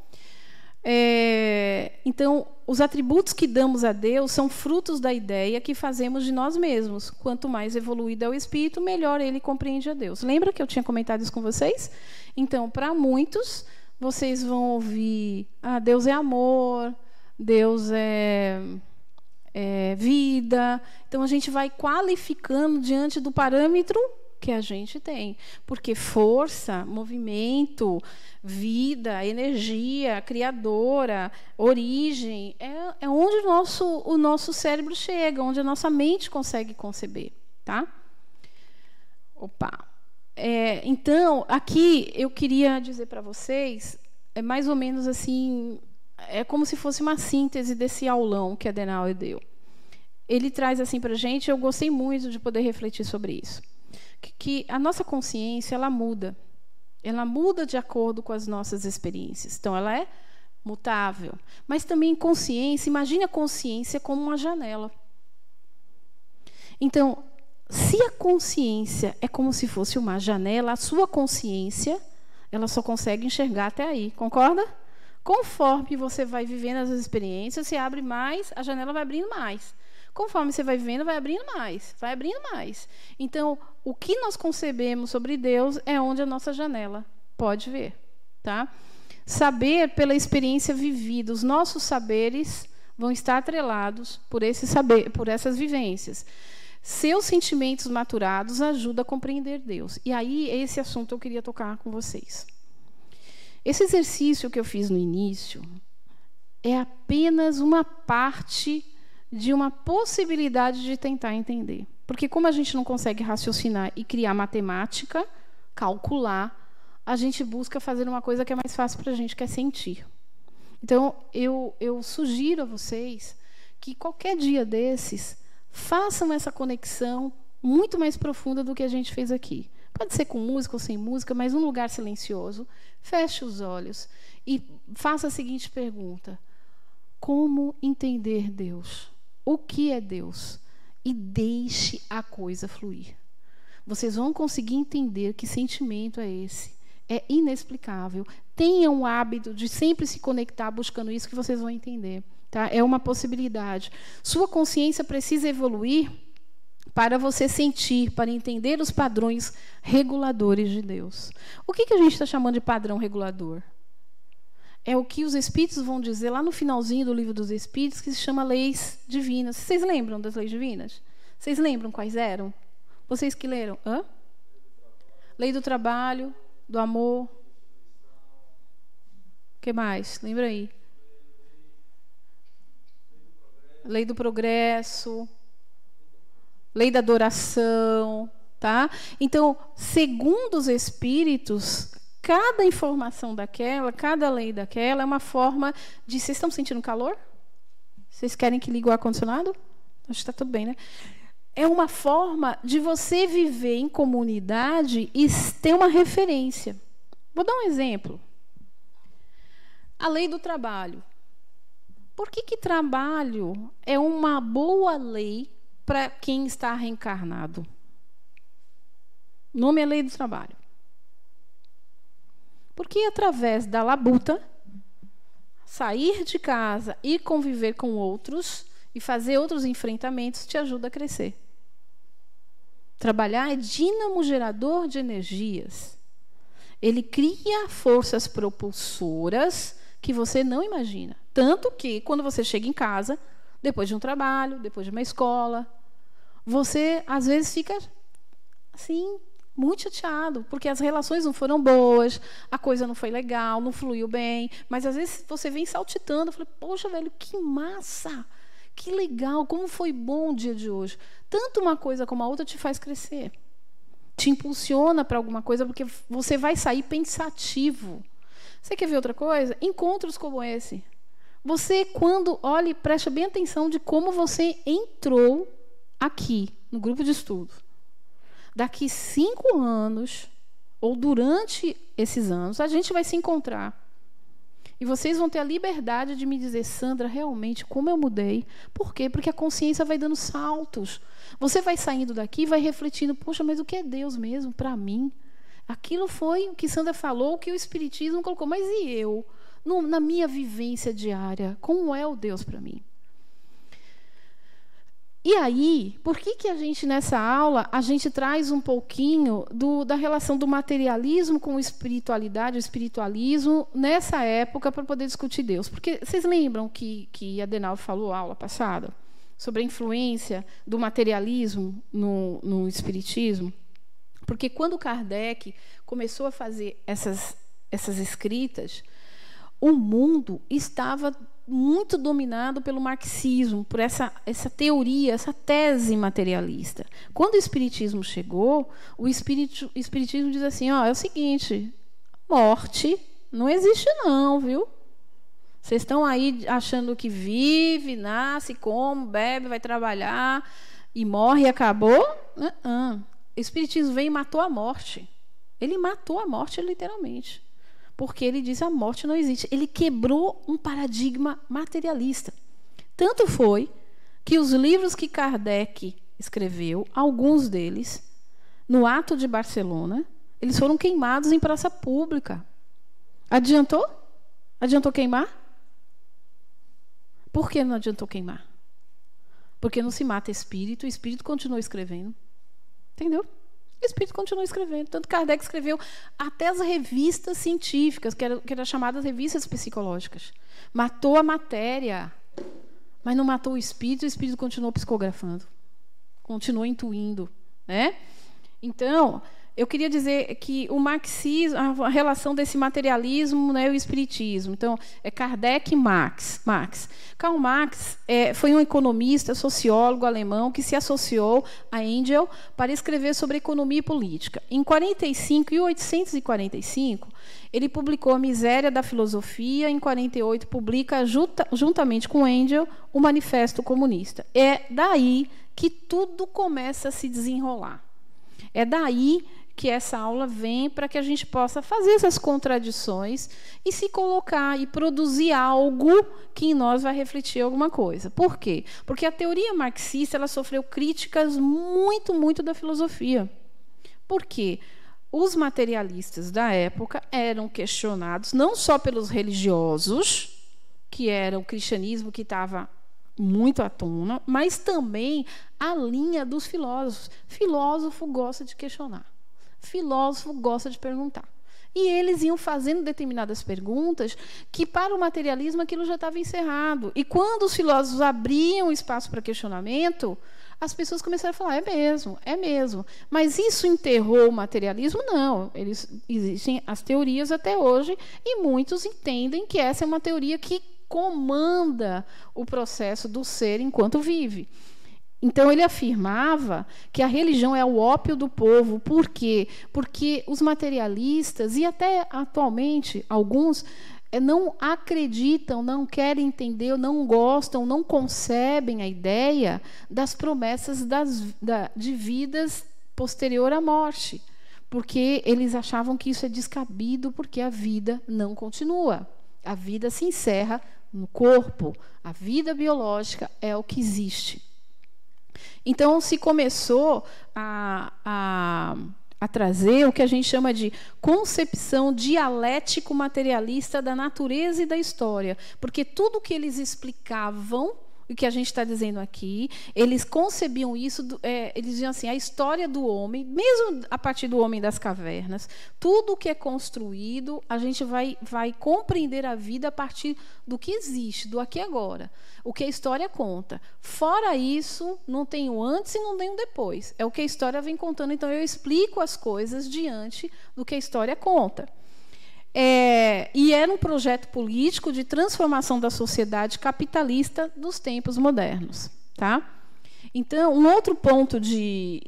Então, os atributos que damos a Deus são frutos da ideia que fazemos de nós mesmos. Quanto mais evoluído é o espírito, melhor ele compreende a Deus. Lembra que eu tinha comentado isso com vocês? Então, para muitos, vocês vão ouvir: Deus é amor, Deus é vida. Então, a gente vai qualificando diante do parâmetro que a gente tem. Porque força, movimento, vida, energia, criadora, origem, é onde o nosso cérebro chega, onde a nossa mente consegue conceber. Tá? Então, aqui eu queria dizer para vocês, mais ou menos assim, é como se fosse uma síntese desse aulão que Adenauer deu. Ele traz assim para a gente, eu gostei muito de poder refletir sobre isso. Que a nossa consciência, ela muda de acordo com as nossas experiências. Então, ela é mutável. Mas também consciência, imagine a consciência como uma janela. Então, se a consciência é como se fosse uma janela, a sua consciência, ela só consegue enxergar até aí, concorda? Conforme você vai vivendo as experiências, você abre mais, a janela vai abrindo mais. Conforme você vai vivendo, vai abrindo mais, vai abrindo mais. Então, o que nós concebemos sobre Deus é onde a nossa janela pode ver, tá? Saber pela experiência vivida, os nossos saberes vão estar atrelados por esse saber, por essas vivências. Seus sentimentos maturados ajudam a compreender Deus. E aí, esse assunto eu queria tocar com vocês. Esse exercício que eu fiz no início é apenas uma parte de uma possibilidade de tentar entender. Porque como a gente não consegue raciocinar e criar matemática, calcular, a gente busca fazer uma coisa que é mais fácil para a gente, que é sentir. Então, eu sugiro a vocês que qualquer dia desses, façam essa conexão muito mais profunda do que a gente fez aqui. Pode ser com música ou sem música, mas num lugar silencioso. Feche os olhos e faça a seguinte pergunta: como entender Deus? O que é Deus? E deixe a coisa fluir. Vocês vão conseguir entender que sentimento é esse. É inexplicável. Tenham o hábito de sempre se conectar buscando isso, que vocês vão entender. Tá? É uma possibilidade. Sua consciência precisa evoluir para você sentir, para entender os padrões reguladores de Deus. O que a gente está chamando de padrão regulador? É o que os Espíritos vão dizer lá no finalzinho do Livro dos Espíritos, que se chama leis divinas. Vocês lembram das leis divinas? Vocês lembram quais eram? Vocês que leram? Hã? Lei do trabalho, do amor. O que mais? Lembra aí? Lei do progresso. Lei da adoração, tá? Então, segundo os Espíritos, cada informação daquela, cada lei daquela é uma forma de... Vocês estão sentindo calor? Vocês querem que ligue o ar-condicionado? Acho que está tudo bem, né? É uma forma de você viver em comunidade e ter uma referência. Vou dar um exemplo. A lei do trabalho. Por que trabalho é uma boa lei para quem está reencarnado? O nome é lei do trabalho. Porque através da labuta, sair de casa e conviver com outros e fazer outros enfrentamentos te ajuda a crescer. Trabalhar é dínamo gerador de energias. Ele cria forças propulsoras que você não imagina. Tanto que, quando você chega em casa, depois de um trabalho, depois de uma escola, você, às vezes, fica assim, muito chateado, porque as relações não foram boas, a coisa não foi legal, não fluiu bem, mas, às vezes, você vem saltitando, eu falei, poxa, velho, que massa, que legal, como foi bom o dia de hoje. Tanto uma coisa como a outra te faz crescer, te impulsiona para alguma coisa, porque você vai sair pensativo. Você quer ver outra coisa? Encontros como esse. Você, quando olha, presta bem atenção de como você entrou aqui, no grupo de estudo. Daqui 5 anos, ou durante esses anos, a gente vai se encontrar. E vocês vão ter a liberdade de me dizer, Sandra, realmente, como eu mudei. Por quê? Porque a consciência vai dando saltos. Você vai saindo daqui e vai refletindo, poxa, mas o que é Deus mesmo para mim? Aquilo foi o que Sandra falou, o que o Espiritismo colocou. Mas e eu? Na minha vivência diária, como é o Deus para mim? E aí, por que a gente, nessa aula, a gente traz um pouquinho da relação do materialismo com espiritualidade, o espiritualismo, nessa época, para poder discutir Deus? Porque vocês lembram que Adenauer falou na aula passada sobre a influência do materialismo no espiritismo? Porque quando Kardec começou a fazer essas escritas, o mundo estava muito dominado pelo marxismo, por essa teoria, essa tese materialista. Quando o Espiritismo chegou, o Espiritismo diz assim, é o seguinte, morte não existe não, viu? Vocês estão aí achando que vive, nasce, come, bebe, vai trabalhar e morre e acabou? O Espiritismo veio e matou a morte. Ele matou a morte, literalmente. Porque ele diz a morte não existe. Ele quebrou um paradigma materialista. Tanto foi que os livros que Kardec escreveu, alguns deles, no Ato de Barcelona, eles foram queimados em praça pública. Adiantou? Adiantou queimar? Por que não adiantou queimar? Porque não se mata espírito, o espírito continuou escrevendo. Entendeu? O espírito continuou escrevendo. Tanto Kardec escreveu até as revistas científicas, que eram chamadas revistas psicológicas. Matou a matéria, mas não matou o espírito continuou psicografando. Continuou intuindo. Né? Então, eu queria dizer que o marxismo, a relação desse materialismo, né, e o espiritismo. Então, é Kardec e Marx. Karl Marx foi um economista, sociólogo alemão que se associou a Engels para escrever sobre economia e política. Em 1845, ele publicou A Miséria da Filosofia. Em 48, publica, juntamente com Engels, o Manifesto Comunista. É daí que tudo começa a se desenrolar. É daí que essa aula vem para que a gente possa fazer essas contradições e se colocar e produzir algo que em nós vai refletir alguma coisa. Por quê? Porque a teoria marxista ela sofreu críticas muito da filosofia. Por quê? Os materialistas da época eram questionados não só pelos religiosos, que era o cristianismo que estava muito à tona, mas também a linha dos filósofos. Filósofo gosta de questionar. Filósofo gosta de perguntar. E eles iam fazendo determinadas perguntas que, para o materialismo, aquilo já estava encerrado. E quando os filósofos abriam espaço para questionamento, as pessoas começaram a falar, é mesmo. Mas isso enterrou o materialismo? Não. Existem as teorias até hoje, e muitos entendem que essa é uma teoria que comanda o processo do ser enquanto vive. Então, ele afirmava que a religião é o ópio do povo. Por quê? Porque os materialistas, e até atualmente alguns, não acreditam, não querem entender, não gostam, não concebem a ideia das promessas de vidas posterior à morte. Porque eles achavam que isso é descabido, porque a vida não continua. A vida se encerra no corpo. A vida biológica é o que existe. Então, se começou a trazer o que a gente chama de concepção dialético-materialista da natureza e da história. Porque tudo que eles explicavam, o que a gente está dizendo aqui, eles concebiam isso, eles diziam assim, a história do homem, mesmo a partir do homem das cavernas, tudo o que é construído, a gente vai compreender a vida a partir do que existe, do aqui e agora. O que a história conta. Fora isso, não tem o antes e não tem o depois. É o que a história vem contando. Então, eu explico as coisas diante do que a história conta. E era um projeto político de transformação da sociedade capitalista dos tempos modernos. Tá? Então, um outro ponto de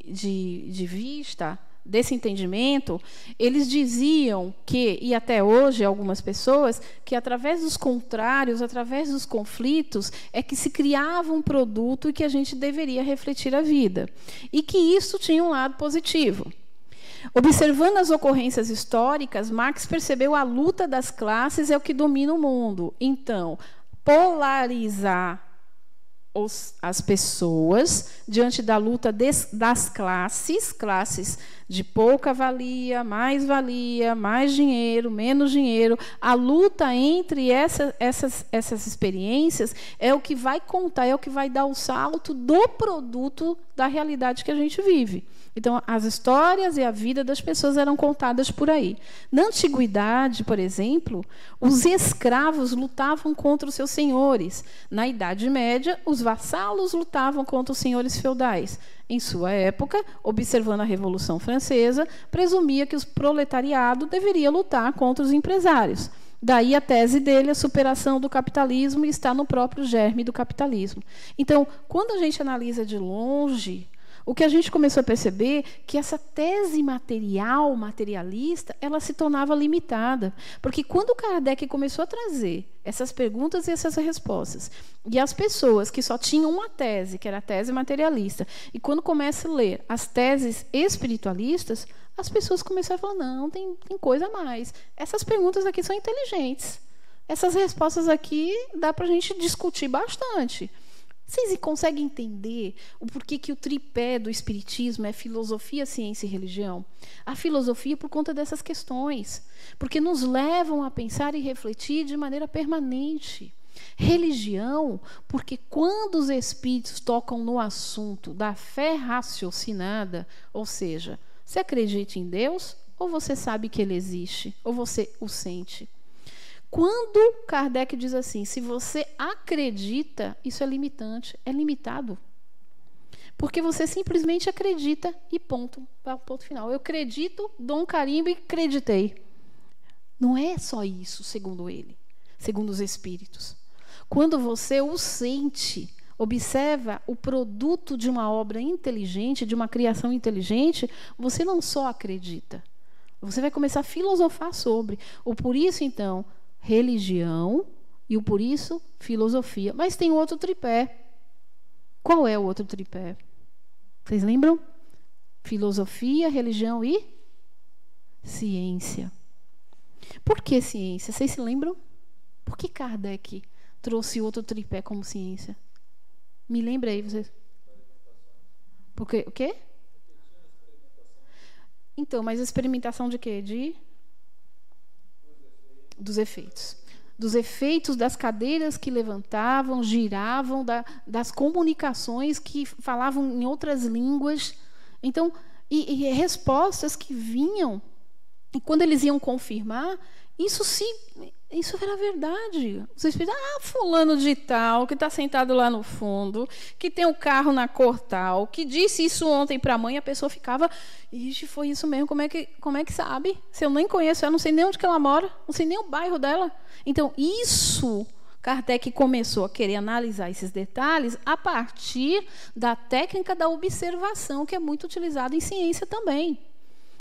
vista desse entendimento, eles diziam que, e até hoje algumas pessoas, que através dos contrários, através dos conflitos, é que se criava um produto e que a gente deveria refletir a vida. E que isso tinha um lado positivo. Observando as ocorrências históricas, Marx percebeu a luta das classes é o que domina o mundo. Então, polarizar as pessoas diante da luta das classes de pouca valia, mais dinheiro, menos dinheiro, a luta entre essas experiências é o que vai contar, é o que vai dar o salto do produto da realidade que a gente vive. Então, as histórias e a vida das pessoas eram contadas por aí. Na antiguidade, por exemplo, os escravos lutavam contra os seus senhores. Na Idade Média, os vassalos lutavam contra os senhores feudais. Em sua época, observando a Revolução Francesa, presumia que o proletariado deveria lutar contra os empresários. Daí a tese dele, a superação do capitalismo, está no próprio germe do capitalismo. Então, quando a gente analisa de longe, o que a gente começou a perceber é que essa tese materialista, ela se tornava limitada. Porque quando Kardec começou a trazer essas perguntas e essas respostas, e as pessoas que só tinham uma tese, que era a tese materialista, e quando começa a ler as teses espiritualistas, as pessoas começaram a falar, não, tem coisa a mais. Essas perguntas aqui são inteligentes. Essas respostas aqui dá para a gente discutir bastante. Vocês conseguem entender o porquê que o tripé do espiritismo é filosofia, ciência e religião? A filosofia por conta dessas questões, porque nos levam a pensar e refletir de maneira permanente. Religião, porque quando os espíritos tocam no assunto da fé raciocinada, ou seja, você acredita em Deus ou você sabe que ele existe, ou você o sente? Quando Kardec diz assim, se você acredita, isso é limitante, é limitado. Porque você simplesmente acredita e ponto, ponto final. Eu acredito, dou um carimbo e acreditei. Não é só isso, segundo ele, segundo os espíritos. Quando você o sente, observa o produto de uma obra inteligente, de uma criação inteligente, você não só acredita, você vai começar a filosofar sobre. Ou por isso, então, religião e o por isso filosofia. Mas tem outro tripé. Qual é o outro tripé? Vocês lembram? Filosofia, religião e ciência. Por que ciência? Vocês se lembram? Por que Kardec trouxe outro tripé como ciência? Me lembra aí, vocês. Porque o quê? Então, mas experimentação de quê? Dos efeitos. Dos efeitos das cadeiras que levantavam, giravam, das comunicações que falavam em outras línguas. Então, e respostas que vinham. E quando eles iam confirmar, isso era verdade. Os espíritos, fulano de tal, que está sentado lá no fundo, que tem um carro na cor tal, que disse isso ontem para a mãe, a pessoa ficava, ixi, foi isso mesmo, como é que sabe? Se eu nem conheço ela, não sei nem onde que ela mora, não sei nem o bairro dela. Então, isso, Kardec começou a querer analisar esses detalhes a partir da técnica da observação, que é muito utilizada em ciência também.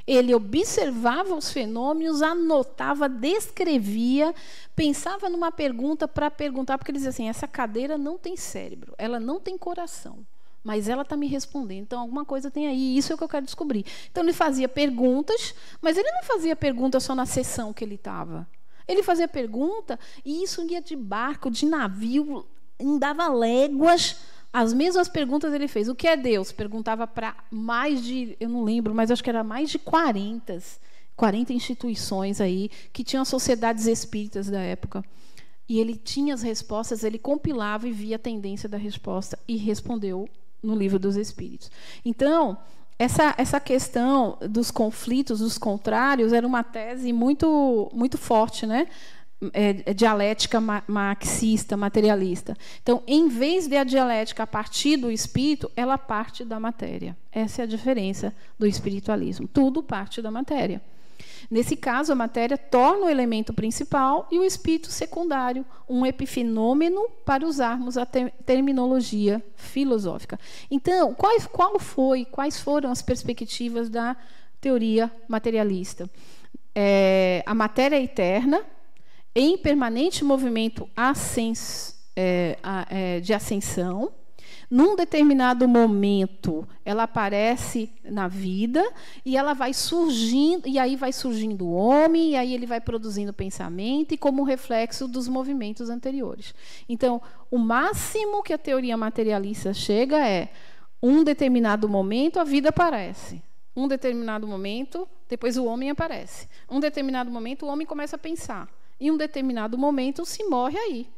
Ele observava os fenômenos, anotava, descrevia, pensava numa pergunta para perguntar, porque ele dizia assim, essa cadeira não tem cérebro, ela não tem coração, mas ela está me respondendo, então alguma coisa tem aí, isso é o que eu quero descobrir. Então ele fazia perguntas, mas ele não fazia pergunta só na sessão que ele estava. Ele fazia pergunta e isso ia de barco, de navio, andava léguas. As mesmas perguntas ele fez. O que é Deus? Perguntava para mais de, eu não lembro, mas acho que era mais de 40 instituições aí, que tinham sociedades espíritas da época. E ele tinha as respostas, ele compilava e via a tendência da resposta e respondeu no Livro dos Espíritos. Então, essa questão dos conflitos, dos contrários, era uma tese muito, muito forte, né? Dialética marxista, materialista. Então, em vez de a dialética a partir do espírito, ela parte da matéria. Essa é a diferença do espiritualismo. Tudo parte da matéria. Nesse caso, a matéria torna o elemento principal e o espírito secundário, um epifenômeno, para usarmos a terminologia filosófica. Então, quais foram as perspectivas da teoria materialista? A matéria é eterna, em permanente movimento de ascensão. Num determinado momento, ela aparece na vida e ela vai surgindo, e aí vai surgindo o homem, e aí ele vai produzindo pensamento, e como reflexo dos movimentos anteriores. Então, o máximo que a teoria materialista chega é, um determinado momento, a vida aparece. Um determinado momento, depois o homem aparece. Um determinado momento, o homem começa a pensar. Em um determinado momento, se morre aí.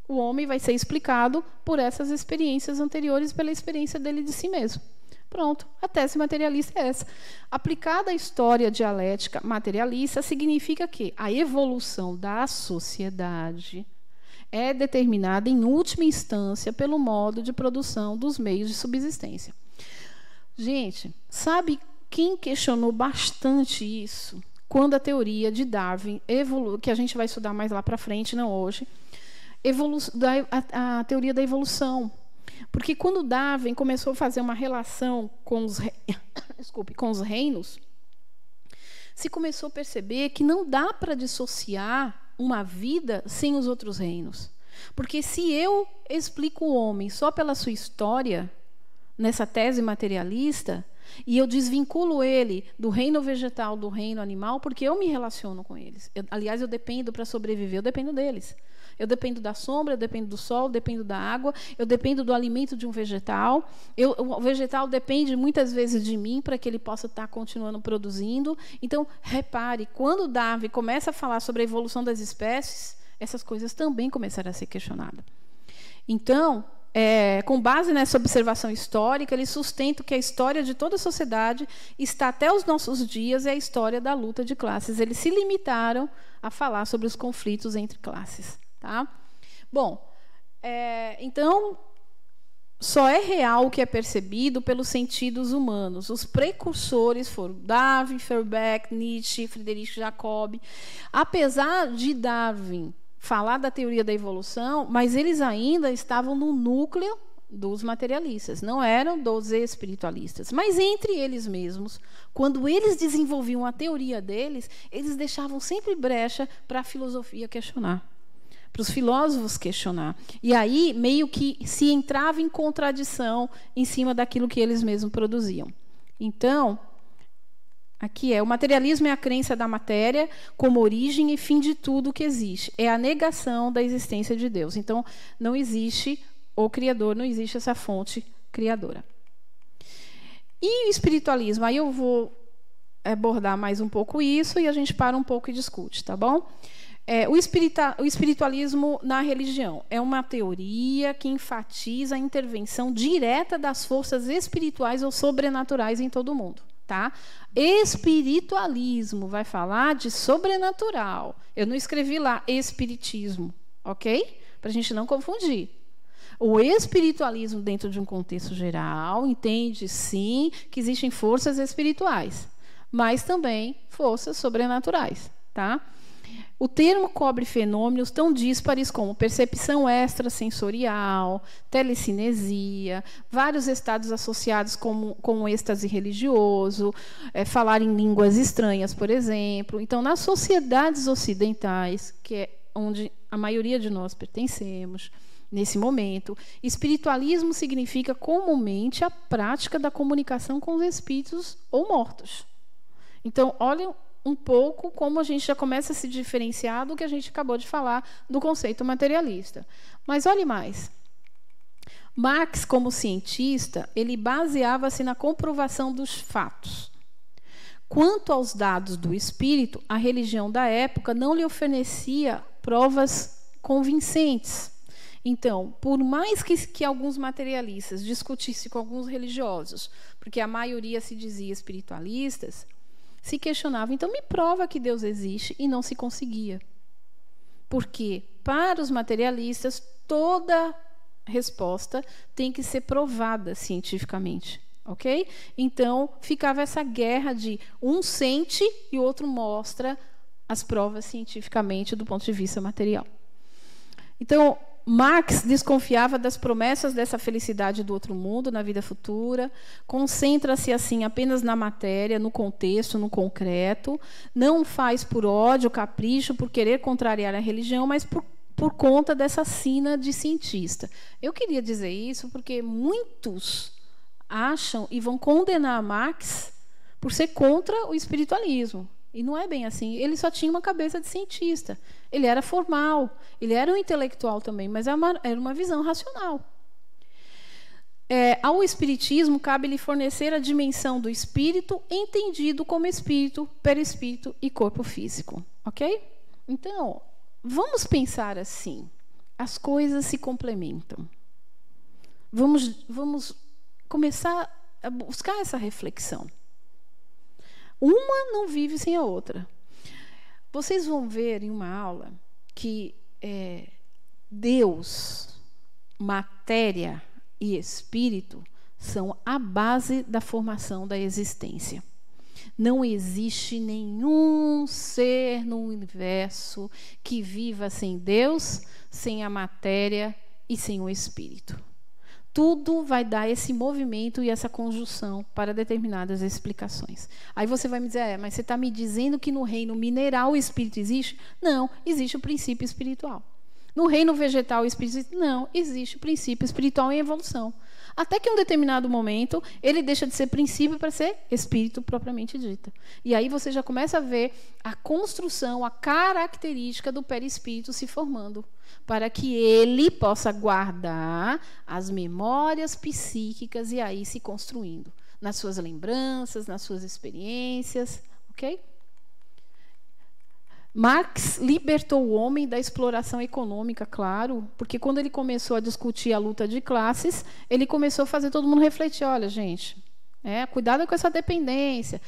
O homem vai ser explicado por essas experiências anteriores, pela experiência dele de si mesmo. Pronto, a tese materialista é essa. Aplicada à história dialética materialista, significa que a evolução da sociedade é determinada, em última instância, pelo modo de produção dos meios de subsistência. Gente, sabe quem questionou bastante isso? Quando a teoria de Darwin, que a gente vai estudar mais lá para frente, não hoje, a teoria da evolução. Porque quando Darwin começou a fazer uma relação com os reinos, se começou a perceber que não dá para dissociar uma vida sem os outros reinos. Porque se eu explico o homem só pela sua história, nessa tese materialista, E eu desvinculo ele do reino vegetal, do reino animal, porque eu me relaciono com eles. Aliás, eu dependo para sobreviver, eu dependo deles. Eu dependo da sombra, eu dependo do sol, eu dependo da água, eu dependo do alimento de um vegetal. O vegetal depende muitas vezes de mim para que ele possa estar continuando produzindo. Então, repare, quando Darwin começa a falar sobre a evolução das espécies, essas coisas também começaram a ser questionadas. Então, com base nessa observação histórica, ele sustenta que a história de toda a sociedade está até os nossos dias, é a história da luta de classes. Eles se limitaram a falar sobre os conflitos entre classes. Tá? Bom, então, só é real o que é percebido pelos sentidos humanos. Os precursores foram Darwin, Feuerbach, Nietzsche, Friedrich Jacob. Apesar de Darwin falar da teoria da evolução, mas eles ainda estavam no núcleo dos materialistas, não eram dos espiritualistas. Mas entre eles mesmos, quando eles desenvolviam a teoria deles, eles deixavam sempre brecha para a filosofia questionar, para os filósofos questionar. E aí, meio que se entrava em contradição em cima daquilo que eles mesmos produziam. Então, aqui o materialismo é a crença da matéria como origem e fim de tudo que existe. É a negação da existência de Deus. Então, não existe o Criador, não existe essa fonte criadora. E o espiritualismo? Aí eu vou abordar mais um pouco isso e a gente para um pouco e discute, tá bom? O espiritualismo na religião é uma teoria que enfatiza a intervenção direta das forças espirituais ou sobrenaturais em todo o mundo. Tá? Espiritualismo vai falar de sobrenatural. Eu não escrevi lá espiritismo, ok? Para a gente não confundir. O espiritualismo, dentro de um contexto geral, entende, sim, que existem forças espirituais, mas também forças sobrenaturais. Tá? O termo cobre fenômenos tão díspares como percepção extrasensorial, telecinesia, vários estados associados com êxtase religioso, falar em línguas estranhas, por exemplo. Então, nas sociedades ocidentais, que é onde a maioria de nós pertencemos, nesse momento, espiritualismo significa comumente a prática da comunicação com os espíritos ou mortos. Então, olhem um pouco como a gente já começa a se diferenciar do que a gente acabou de falar do conceito materialista. Mas olhe mais. Marx, como cientista, ele baseava-se na comprovação dos fatos. Quanto aos dados do espírito, a religião da época não lhe oferecia provas convincentes. Então, por mais que alguns materialistas discutissem com alguns religiosos, porque a maioria se dizia espiritualistas, se questionava, então me prova que Deus existe, e não se conseguia. Porque, para os materialistas, toda resposta tem que ser provada cientificamente. Ok? Então, ficava essa guerra de um sente e o outro mostra as provas cientificamente do ponto de vista material. Então, Marx desconfiava das promessas dessa felicidade do outro mundo na vida futura, concentra-se assim apenas na matéria, no contexto, no concreto, não faz por ódio, capricho, por querer contrariar a religião, mas por conta dessa sina de cientista. Eu queria dizer isso porque muitos acham e vão condenar Marx por ser contra o espiritualismo. E não é bem assim. Ele só tinha uma cabeça de cientista. Ele era formal, ele era um intelectual também, mas era uma visão racional. Ao espiritismo, cabe-lhe fornecer a dimensão do espírito entendido como espírito, perispírito e corpo físico. Ok? Então, vamos pensar assim. As coisas se complementam. Vamos começar a buscar essa reflexão. Uma não vive sem a outra. Vocês vão ver em uma aula que Deus, matéria e espírito são a base da formação da existência. Não existe nenhum ser no universo que viva sem Deus, sem a matéria e sem o espírito. Tudo vai dar esse movimento e essa conjunção para determinadas explicações. Aí você vai me dizer, mas você está me dizendo que no reino mineral o espírito existe? Não, existe o princípio espiritual. No reino vegetal o espírito existe? Não, existe o princípio espiritual em evolução. Até que em um determinado momento, ele deixa de ser princípio para ser espírito propriamente dito. E aí você já começa a ver a construção, a característica do perispírito se formando, para que ele possa guardar as memórias psíquicas e aí se construindo, nas suas lembranças, nas suas experiências, ok? Marx libertou o homem da exploração econômica, claro, porque quando ele começou a discutir a luta de classes, ele começou a fazer todo mundo refletir, olha, gente, cuidado com essa dependência.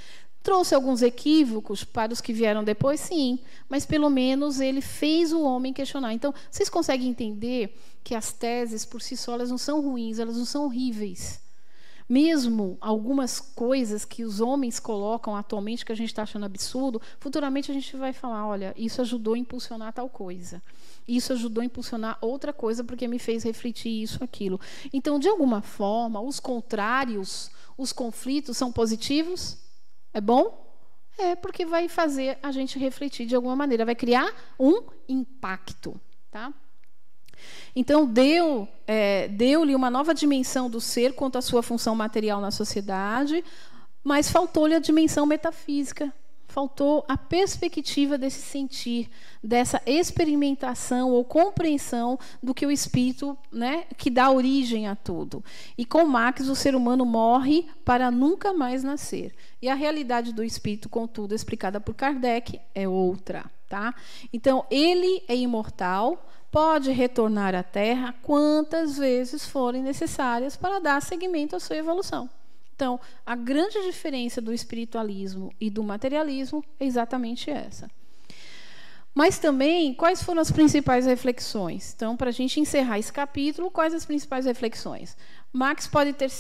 Trouxe alguns equívocos para os que vieram depois, sim, mas pelo menos ele fez o homem questionar. Então, vocês conseguem entender que as teses, por si só, elas não são ruins, elas não são horríveis. Mesmo algumas coisas que os homens colocam atualmente, que a gente está achando absurdo, futuramente a gente vai falar, olha, isso ajudou a impulsionar tal coisa. Isso ajudou a impulsionar outra coisa, porque me fez refletir isso, aquilo. Então, de alguma forma, os contrários, os conflitos são positivos? É bom? É, porque vai fazer a gente refletir de alguma maneira, vai criar um impacto, tá? Então, deu-lhe uma nova dimensão do ser quanto à sua função material na sociedade, mas faltou-lhe a dimensão metafísica, faltou a perspectiva desse sentir, dessa experimentação ou compreensão do que o espírito, né, que dá origem a tudo. E com Marx, o ser humano morre para nunca mais nascer. E a realidade do espírito, contudo, explicada por Kardec, é outra. Tá? Então, ele é imortal, pode retornar à Terra quantas vezes forem necessárias para dar seguimento à sua evolução. Então, a grande diferença do espiritualismo e do materialismo é exatamente essa. Mas também, quais foram as principais reflexões? Então, para a gente encerrar esse capítulo, quais as principais reflexões? Marx pode ter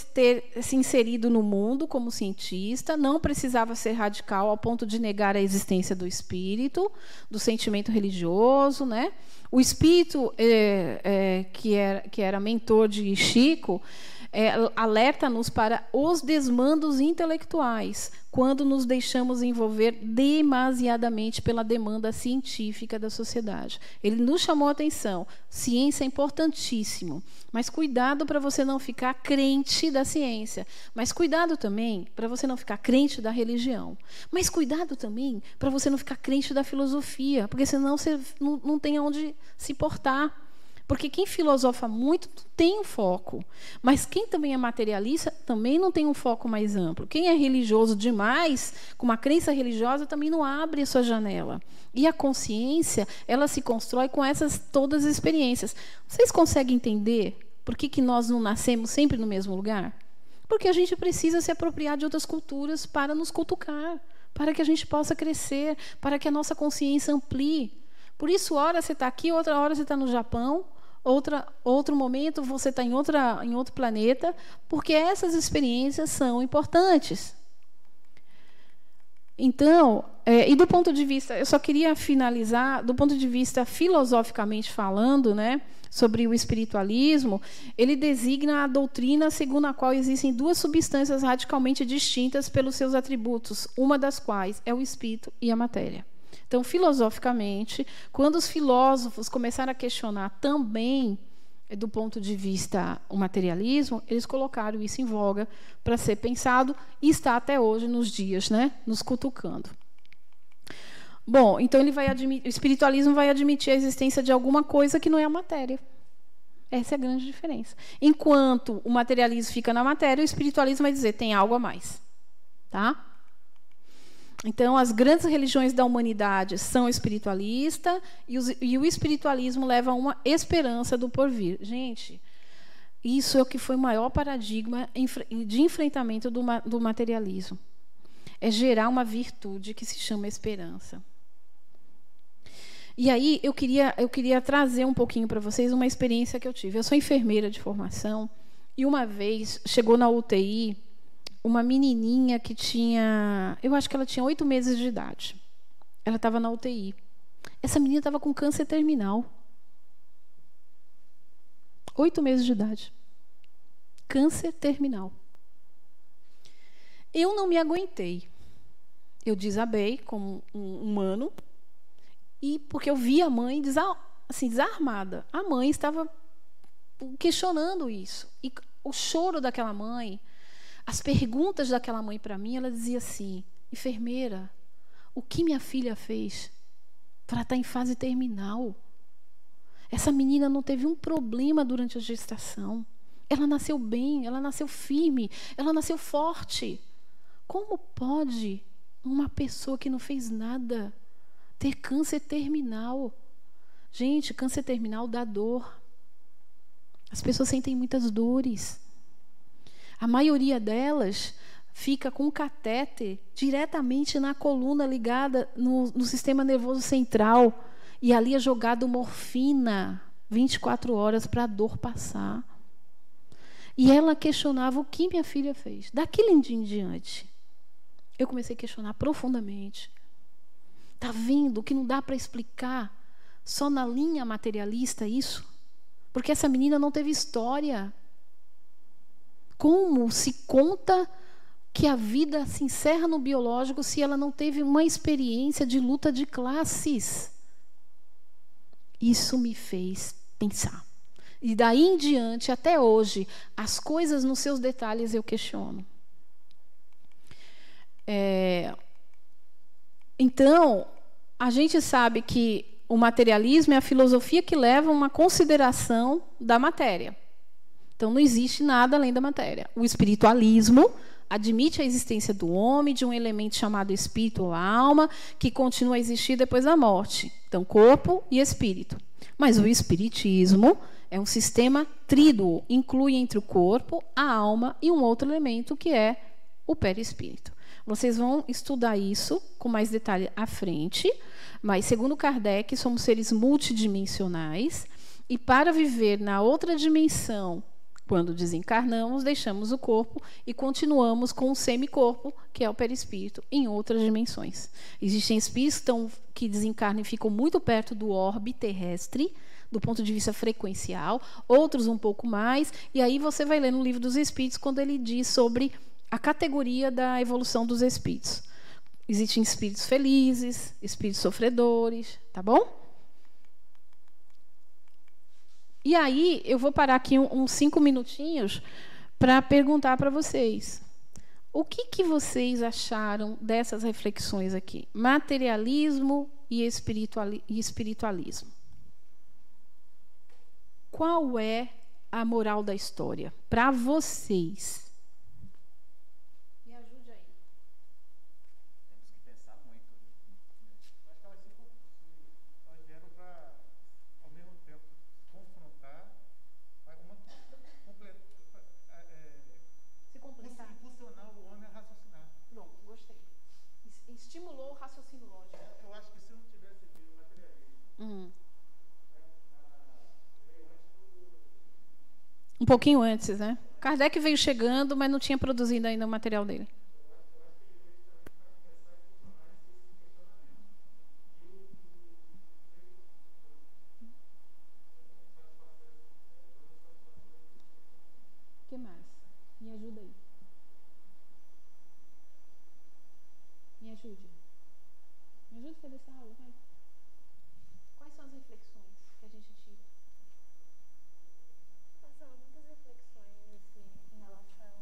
se inserido no mundo como cientista, não precisava ser radical ao ponto de negar a existência do espírito, do sentimento religioso, né? O espírito, que era mentor de Chico, alerta-nos para os desmandos intelectuais, quando nos deixamos envolver demasiadamente pela demanda científica da sociedade. Ele nos chamou a atenção. Ciência é importantíssimo, mas cuidado para você não ficar crente da ciência. Mas cuidado também para você não ficar crente da religião. Mas cuidado também para você não ficar crente da filosofia, porque senão você não tem onde se portar. Porque quem filosofa muito tem um foco, mas quem também é materialista também não tem um foco mais amplo. Quem é religioso demais, com uma crença religiosa, também não abre a sua janela. E a consciência, ela se constrói com essas todas as experiências. Vocês conseguem entender por que nós não nascemos sempre no mesmo lugar? Porque a gente precisa se apropriar de outras culturas para nos cutucar, para que a gente possa crescer, para que a nossa consciência amplie. Por isso, hora você está aqui, outra hora você está no Japão, outro momento você está em outro planeta, porque essas experiências são importantes. Então, e do ponto de vista, eu só queria finalizar, do ponto de vista filosoficamente falando, né, sobre o espiritualismo, ele designa a doutrina segundo a qual existem duas substâncias radicalmente distintas pelos seus atributos, uma das quais é o espírito e a matéria. Então, filosoficamente, quando os filósofos começaram a questionar também, do ponto de vista o materialismo, eles colocaram isso em voga para ser pensado e está até hoje nos dias, né, nos cutucando. Bom, então o espiritualismo vai admitir a existência de alguma coisa que não é a matéria. Essa é a grande diferença. Enquanto o materialismo fica na matéria, o espiritualismo vai dizer tem algo a mais. Tá? Então, as grandes religiões da humanidade são espiritualistas e o espiritualismo leva a uma esperança do porvir. Gente, isso é o que foi o maior paradigma de enfrentamento do materialismo. É gerar uma virtude que se chama esperança. E aí, eu queria trazer um pouquinho para vocês uma experiência que eu tive. Eu sou enfermeira de formação e uma vez chegou na UTI uma menininha que tinha, eu acho que ela tinha 8 meses de idade. Ela estava na UTI. Essa menina estava com câncer terminal. 8 meses de idade. Câncer terminal. Eu não me aguentei. Eu desabei como um humano, e porque eu vi a mãe assim, desarmada. A mãe estava questionando isso. E o choro daquela mãe, as perguntas daquela mãe para mim, ela dizia assim: enfermeira, o que minha filha fez para estar em fase terminal? Essa menina não teve um problema durante a gestação. Ela nasceu bem, ela nasceu firme, ela nasceu forte. Como pode uma pessoa que não fez nada ter câncer terminal? Gente, câncer terminal dá dor. As pessoas sentem muitas dores. A maioria delas fica com um catéter diretamente na coluna ligada no sistema nervoso central. E ali é jogado morfina 24 horas para a dor passar. E ela questionava o que minha filha fez. Daquele em diante, eu comecei a questionar profundamente. Está vendo que não dá para explicar só na linha materialista isso? Porque essa menina não teve história. Como se conta que a vida se encerra no biológico se ela não teve uma experiência de luta de classes? Isso me fez pensar. E daí em diante, até hoje, as coisas nos seus detalhes eu questiono. Então, a gente sabe que o materialismo é a filosofia que leva a uma consideração da matéria. Então, não existe nada além da matéria. O espiritualismo admite a existência do homem, de um elemento chamado espírito ou alma, que continua a existir depois da morte. Então, corpo e espírito. Mas o espiritismo é um sistema tríduo, inclui entre o corpo, a alma e um outro elemento, que é o perispírito. Vocês vão estudar isso com mais detalhe à frente, mas, segundo Kardec, somos seres multidimensionais, e para viver na outra dimensão, quando desencarnamos, deixamos o corpo e continuamos com o semicorpo, que é o perispírito, em outras dimensões. Existem espíritos que desencarnam e ficam muito perto do orbe terrestre, do ponto de vista frequencial, outros um pouco mais, e aí você vai ler no Livro dos Espíritos, quando ele diz sobre a categoria da evolução dos espíritos. Existem espíritos felizes, espíritos sofredores, tá bom? E aí, eu vou parar aqui uns 5 minutinhos para perguntar para vocês. O que vocês acharam dessas reflexões aqui? Materialismo e espiritualismo. Qual é a moral da história para vocês? Me ajude aí. Temos que pensar muito. Eu acho que elas vieram para, ao mesmo tempo, confrontar, Se completar. impulsionar o homem a raciocinar. Pronto, gostei. Estimulou o raciocínio lógico. Eu acho que se não tivesse vindo o materialismo, Um pouquinho antes, né? Kardec veio chegando, mas não tinha produzido ainda o material dele. O que mais? Me ajuda aí. Me ajude. Me ajude a fazer essa aula, vai. Quais são as reflexões que a gente tira? São muitas reflexões assim, em relação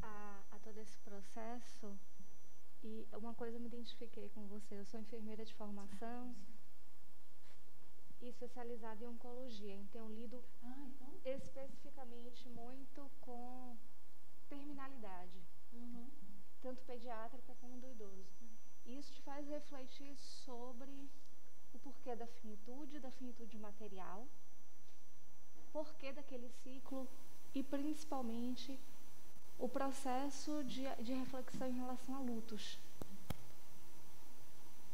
a todo esse processo. E uma coisa eu me identifiquei com você. Eu sou enfermeira de formação e especializada em oncologia. Então, tenho lido especificamente muito com terminalidade, tanto pediátrica como do idoso. Isso te faz refletir sobre o porquê da finitude material, porquê daquele ciclo e, principalmente, o processo de reflexão em relação a lutos,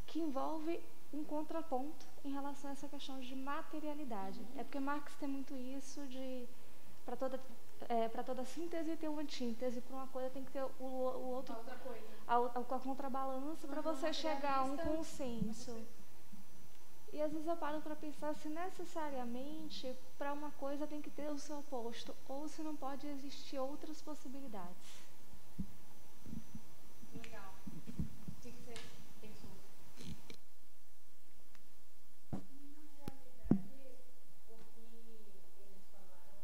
que envolve um contraponto em relação a essa questão de materialidade. É porque Marx tem muito isso de para toda síntese tem uma antítese, para uma coisa tem que ter o outro, a contrabalança para você chegar a um consenso. E às vezes eu paro para pensar se necessariamente para uma coisa tem que ter o seu oposto, ou se não pode existir outras possibilidades. Legal. O que você pensou? Na realidade, o que eles falaram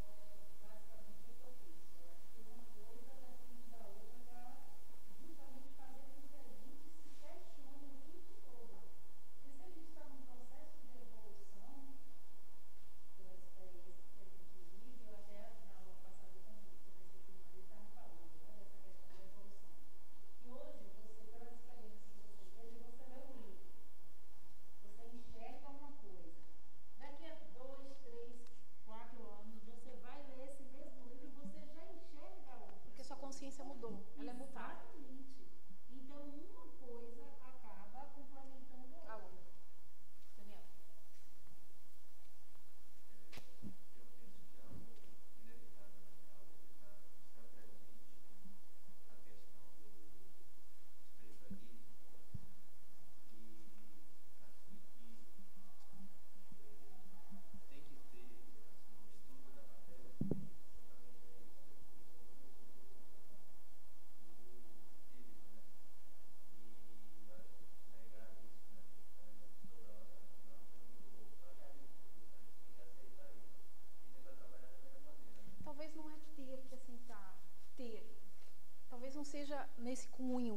seja nesse cunho,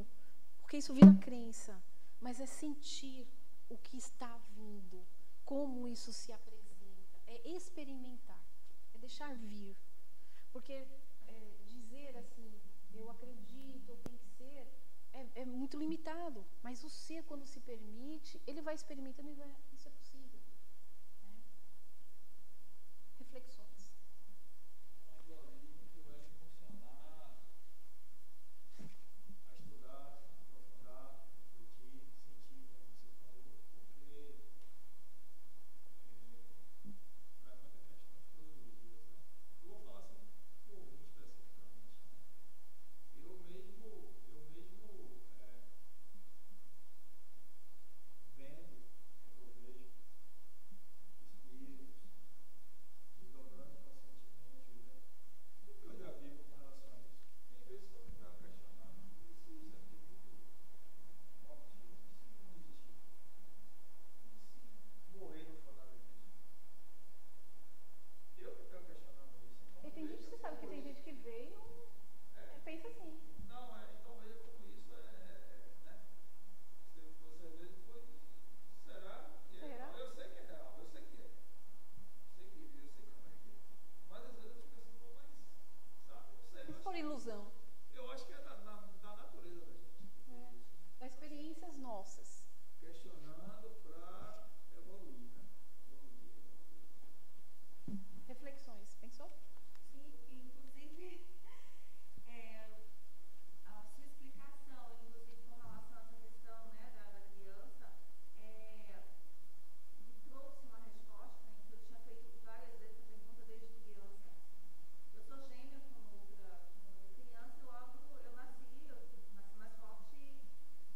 porque isso vira crença, mas é sentir o que está vindo, como isso se apresenta, é experimentar, é deixar vir. Porque dizer assim, eu acredito, eu tenho que ser, é muito limitado, mas o ser, quando se permite, ele vai experimentando e vai, isso é possível. Né? Reflexões. Ilusão. Eu acho que é da natureza da gente. Das experiências nossas. Questionando para evoluir, né? Reflexões. Pensou? Sim, inclusive a sua explicação, inclusive com relação a essa questão, né, da criança, me trouxe uma resposta em que eu tinha feito várias vezes essa pergunta desde criança. Eu sou gêmea com outra criança, logo eu nasci mais forte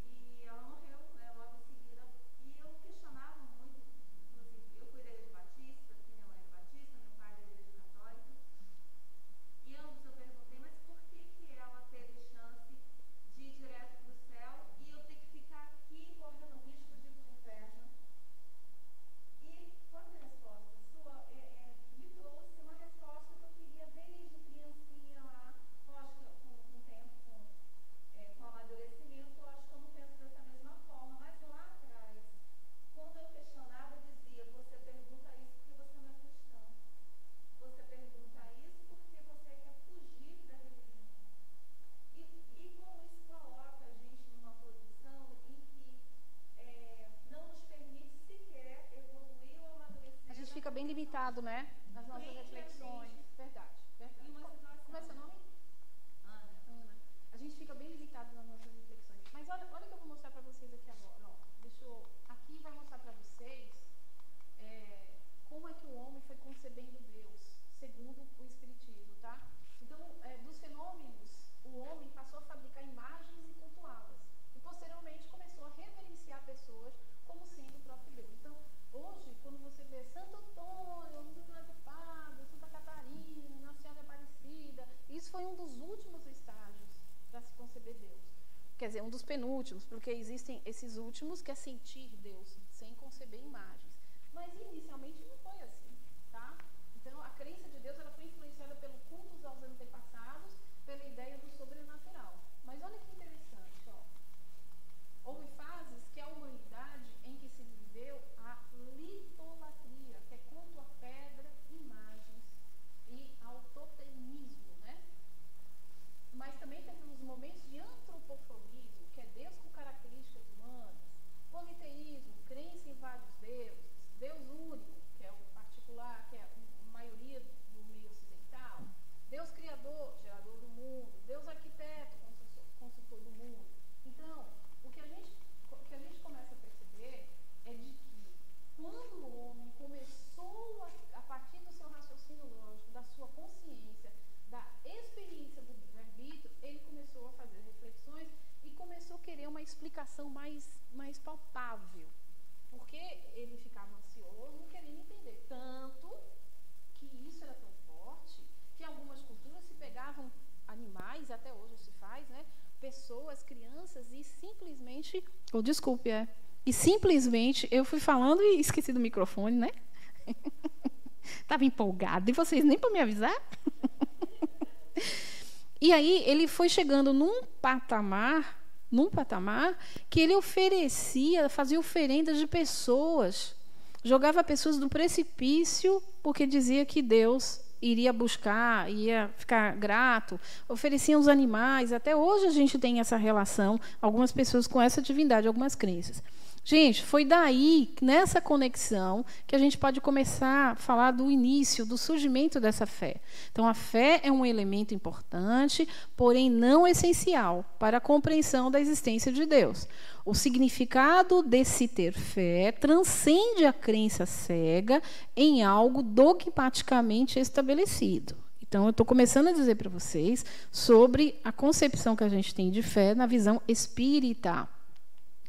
e ela morreu, né, logo em seguida. E eu questionava muito, inclusive, eu fui da igreja batista, porque minha mãe era batista, meu pai da igreja católica. E ambos eu perguntei, mas por que ela teve chance de ir direto para o céu e eu ter que ficar aqui correndo risco de ir para o inferno? E qual foi a resposta sua? Me trouxe uma resposta que eu queria desde criancinha lá, lógico, com o tempo, com amadurecimento, lógico que eu não penso dessa mesma forma, mas lá atrás, quando eu questionava, eu dizia, você pergunta isso porque você não é cristão. Você pergunta isso porque você quer fugir da religião. E como isso coloca a gente numa posição em que não nos permite sequer evoluir ou amadurecer. A gente fica bem limitado, né? Nas nossas reflexões. Verdade. Como é seu nome? Ana. A gente fica bem limitado nas nossas reflexões. Mas olha o que eu vou mostrar para vocês aqui agora. Ó, aqui vai mostrar para vocês como é que o homem foi concebendo Deus, segundo o Espiritismo, tá? Então, dos fenômenos, o homem passou a fabricar imagens e cultuá-las. E, posteriormente, começou a reverenciar pessoas como sendo o próprio Deus. Então, hoje, quando você vê Santo Antônio, Santo Antipado, Santa Catarina, Nossa Senhora Aparecida, isso foi um dos últimos estágios para se conceber Deus. Quer dizer, um dos penúltimos, porque existem esses últimos que é sentir Deus, sem conceber imagens. Mas, inicialmente, não foi assim, tá? Então, a crença de Deus ela foi influenciada pelo culto aos antepassados, pela ideia do sobrenatural. Mas olha que interessante, ó. Houve fases que a humanidade em que se viveu a litolatria, que é culto a pedra, imagens, e ao totemismo, né? Mas também teve uns momentos de antropofanismo, que é Deus com características humanas, politeísmo, crença em vários deuses, Deus único, que é o particular, que é a maioria do meio ocidental, Deus criador, gerador do mundo, Deus arquiteto, construtor do mundo. Então, o que a gente começa a perceber é de que quando o homem começou a partir do seu raciocínio lógico, da sua consciência, da experiência do livre-arbítrio, ele começou a fazer reflexões e começou a querer uma explicação mais palpável. Porque ele ficava ansioso, não querendo entender. Tanto que isso era tão forte que em algumas culturas se pegavam animais, até hoje se faz, né? Pessoas, crianças, e simplesmente... E simplesmente eu fui falando e esqueci do microfone, né? Estava empolgada. E vocês nem para me avisar? E aí ele foi chegando num patamar que ele fazia oferendas de pessoas, jogava pessoas do precipício porque dizia que Deus iria buscar, ia ficar grato, ofereciam os animais. Até hoje a gente tem essa relação, algumas pessoas com essa divindade, algumas crenças. Gente, foi daí, nessa conexão, que a gente pode começar a falar do início, do surgimento dessa fé. Então, a fé é um elemento importante, porém não essencial para a compreensão da existência de Deus. O significado desse ter fé transcende a crença cega em algo dogmaticamente estabelecido. Então, eu estou começando a dizer para vocês sobre a concepção que a gente tem de fé na visão espírita.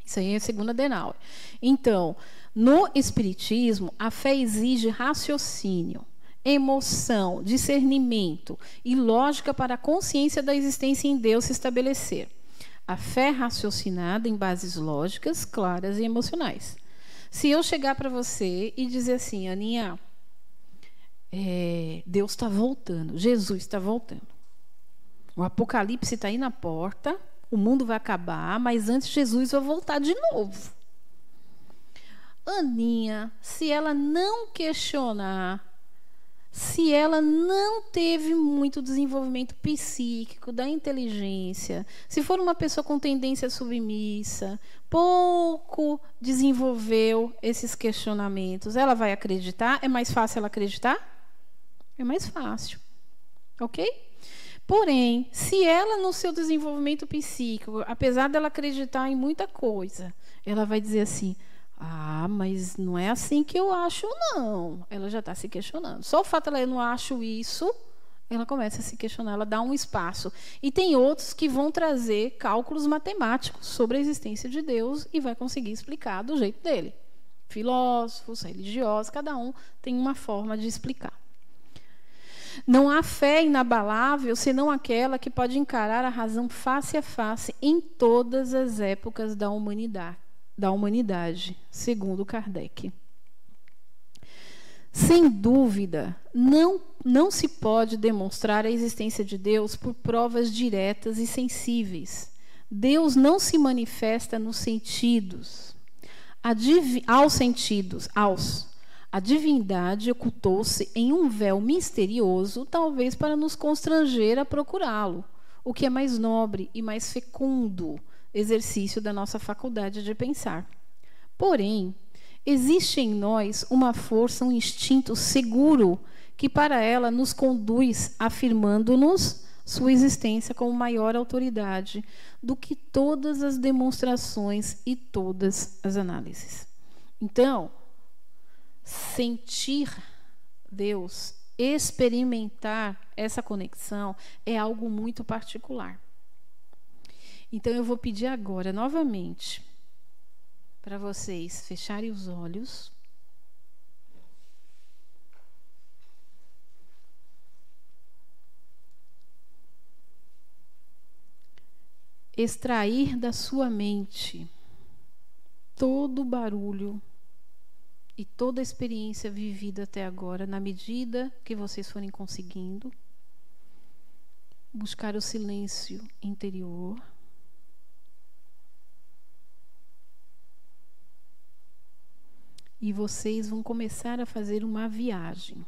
Isso aí é a segunda Adenauer. Então, no espiritismo, a fé exige raciocínio, emoção, discernimento e lógica para a consciência da existência em Deus se estabelecer. A fé raciocinada em bases lógicas, claras e emocionais. Se eu chegar para você e dizer assim, Aninha, Deus está voltando, Jesus está voltando. O Apocalipse está aí na porta, o mundo vai acabar, mas antes Jesus vai voltar de novo. Aninha, se ela não questionar, se ela não teve muito desenvolvimento psíquico, da inteligência, se for uma pessoa com tendência submissa, pouco desenvolveu esses questionamentos, ela vai acreditar? É mais fácil ela acreditar? É mais fácil. Ok? Porém, se ela, no seu desenvolvimento psíquico, apesar dela acreditar em muita coisa, ela vai dizer assim, mas não é assim que eu acho, não. Ela já está se questionando. Só o fato de ela não acho isso, ela começa a se questionar, ela dá um espaço. E tem outros que vão trazer cálculos matemáticos sobre a existência de Deus e vai conseguir explicar do jeito dele. Filósofos, religiosos, cada um tem uma forma de explicar. Não há fé inabalável senão aquela que pode encarar a razão face a face em todas as épocas da humanidade, segundo Kardec. Sem dúvida, não se pode demonstrar a existência de Deus por provas diretas e sensíveis. Deus não se manifesta nos sentidos, aos sentidos. A divindade ocultou-se em um véu misterioso, talvez para nos constranger a procurá-lo, o que é mais nobre e mais fecundo exercício da nossa faculdade de pensar. Porém, existe em nós uma força, um instinto seguro que para ela nos conduz, afirmando-nos sua existência como maior autoridade do que todas as demonstrações e todas as análises. Então, sentir Deus, experimentar essa conexão é algo muito particular. Então eu vou pedir agora novamente para vocês fecharem os olhos, extrair da sua mente todo o barulho e toda a experiência vivida até agora, na medida que vocês forem conseguindo, buscar o silêncio interior. E vocês vão começar a fazer uma viagem.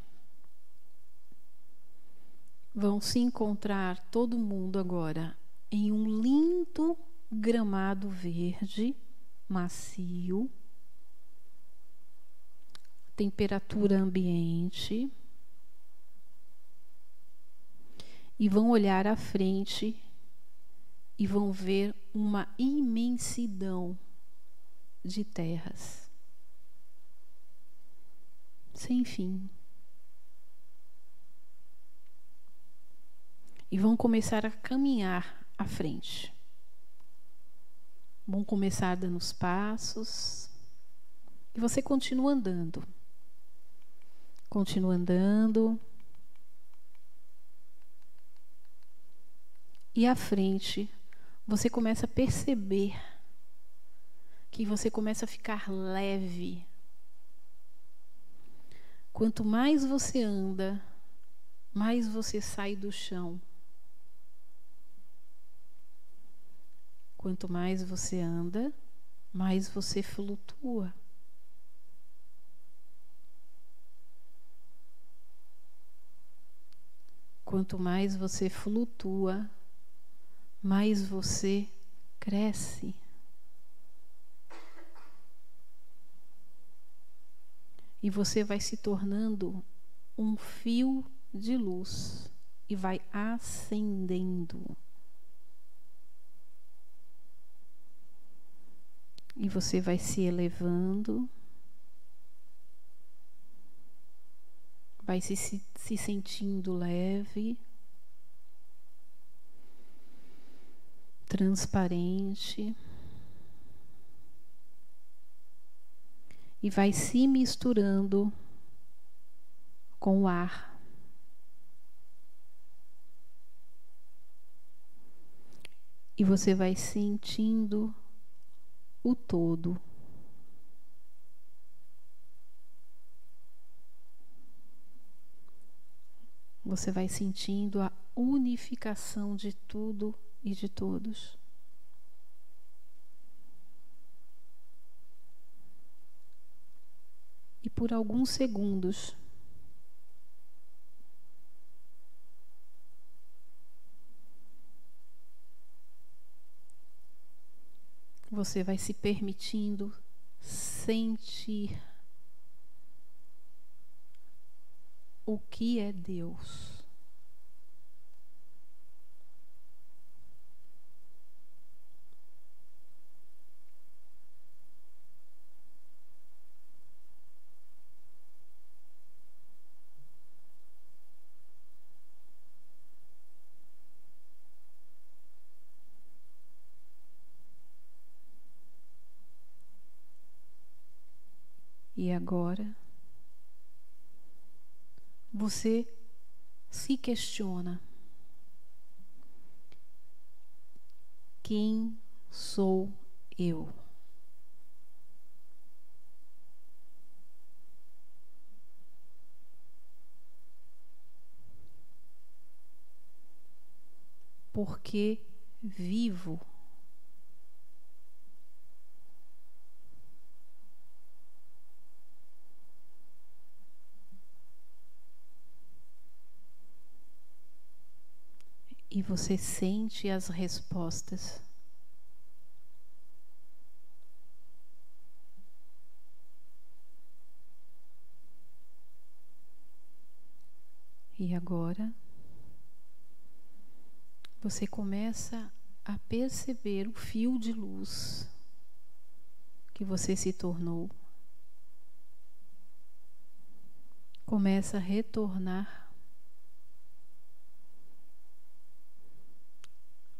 Vão se encontrar todo mundo agora em um lindo gramado verde, macio, temperatura ambiente, e vão olhar à frente e vão ver uma imensidão de terras sem fim. E vão começar a caminhar à frente. Vão começar dando os passos e você continua andando. Continua andando. E à frente, você começa a perceber que você começa a ficar leve. Quanto mais você anda, mais você sai do chão. Quanto mais você anda, mais você flutua. Quanto mais você flutua, mais você cresce. E você vai se tornando um fio de luz e vai acendendo. E você vai se elevando, vai se sentindo leve, transparente, e vai se misturando com o ar. E você vai sentindo o todo. Você vai sentindo a unificação de tudo e de todos. E por alguns segundos, você vai se permitindo sentir o que é Deus. E agora, você se questiona: quem sou eu? Por que vivo? E você sente as respostas. E agora, você começa a perceber o fio de luz que você se tornou. Começa a retornar.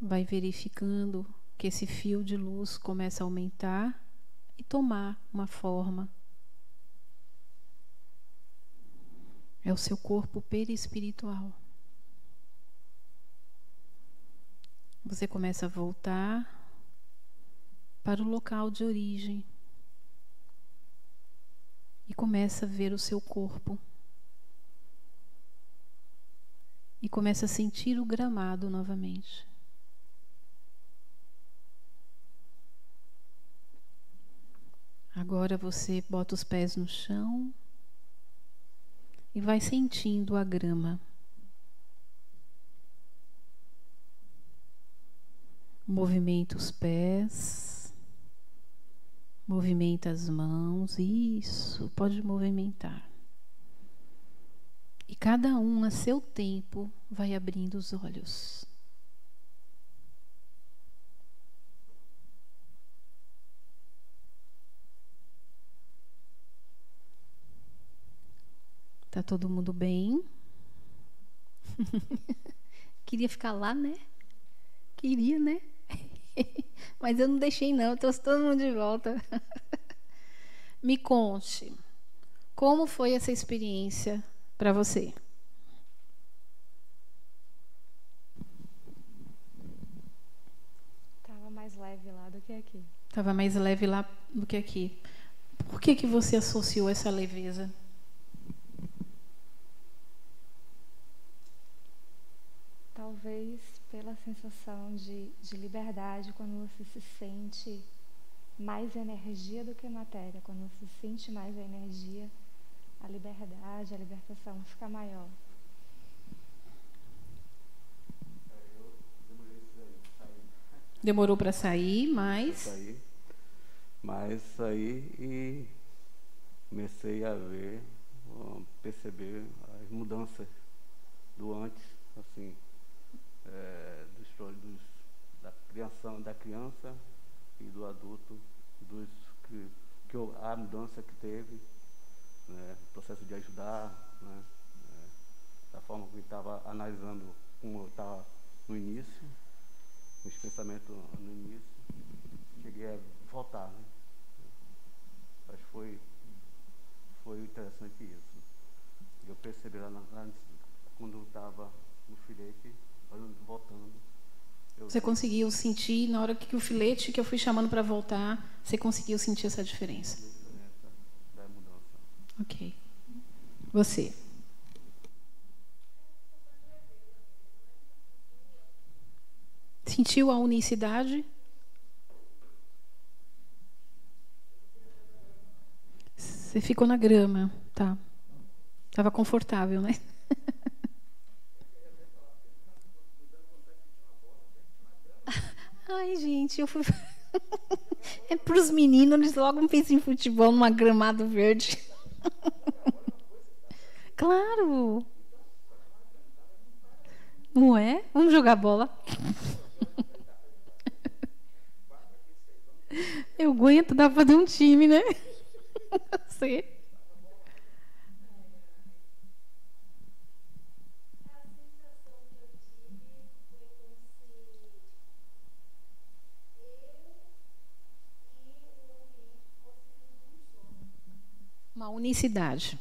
Vai verificando que esse fio de luz começa a aumentar e tomar uma forma. É o seu corpo perispiritual. Você começa a voltar para o local de origem e começa a ver o seu corpo. E começa a sentir o gramado novamente. Agora você bota os pés no chão e vai sentindo a grama. Movimenta os pés, movimenta as mãos, isso, pode movimentar. E cada um a seu tempo vai abrindo os olhos. Tá todo mundo bem? Queria ficar lá, né? Queria, né? Mas eu não deixei não, eu trouxe todo mundo de volta. Me conte, como foi essa experiência para você? Tava mais leve lá do que aqui. Tava mais leve lá do que aqui. Por que você associou essa leveza? Talvez pela aquela sensação de liberdade quando você se sente mais energia do que matéria, quando você sente mais a energia, a liberdade, a libertação fica maior. Demorou para sair, mas saí e comecei a ver, perceber as mudanças do antes, assim, da criança e do adulto, a mudança que teve, né, o processo de ajudar, né, da forma que eu estava analisando como eu estava no início, os pensamentos no início, cheguei a voltar, né? Acho que foi interessante isso. Eu percebi lá quando eu estava no filete, voltando. Você conseguiu sentir, na hora que o filete que eu fui chamando para voltar, você conseguiu sentir essa diferença? Da mudança. Ok. Você. Sentiu a unicidade? Você ficou na grama, tá? Estava confortável, né? Ai, gente, eu fui. É para os meninos, eles logo pensam em futebol numa gramado verde. Claro! Não é? Vamos jogar bola. Eu aguento, dá para fazer um time, né? Você. Uma unicidade.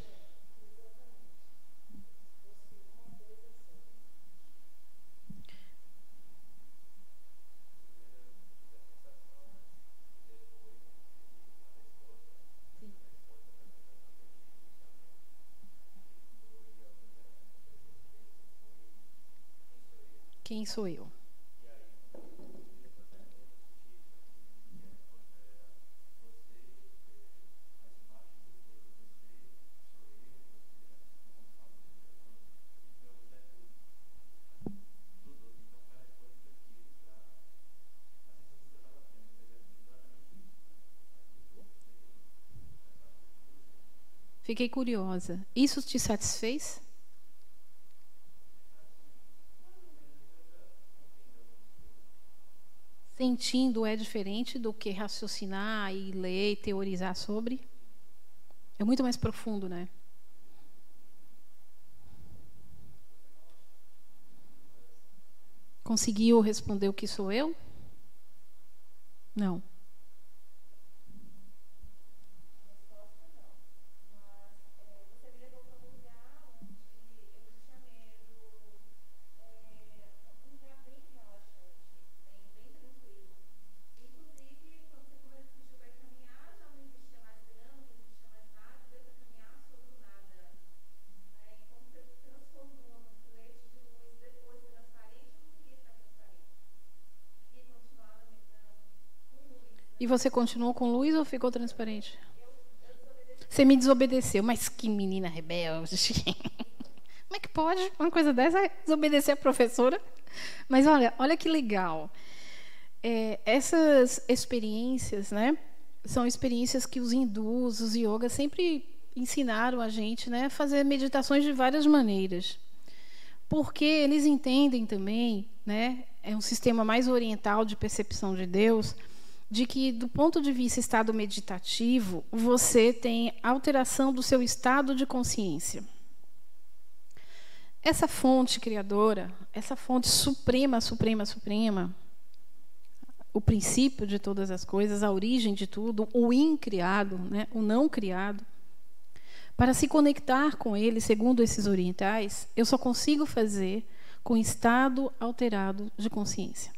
Quem sou eu? Fiquei curiosa. Isso te satisfez? Sentindo é diferente do que raciocinar e ler e teorizar sobre? É muito mais profundo, né? Conseguiu responder o que sou eu? Não. E você continuou com luz ou ficou transparente? Você me desobedeceu, mas que menina rebelde. Como é que pode uma coisa dessa desobedecer a professora? Mas olha que legal. Essas experiências, né, são experiências que os hindus, os yogas sempre ensinaram a gente, né, a fazer meditações de várias maneiras. Porque eles entendem também, né, é um sistema mais oriental de percepção de Deus, de que, do ponto de vista estado meditativo, você tem alteração do seu estado de consciência. Essa fonte criadora, essa fonte suprema, suprema, suprema, o princípio de todas as coisas, a origem de tudo, o incriado, né, o não criado, para se conectar com ele, segundo esses orientais, eu só consigo fazer com estado alterado de consciência.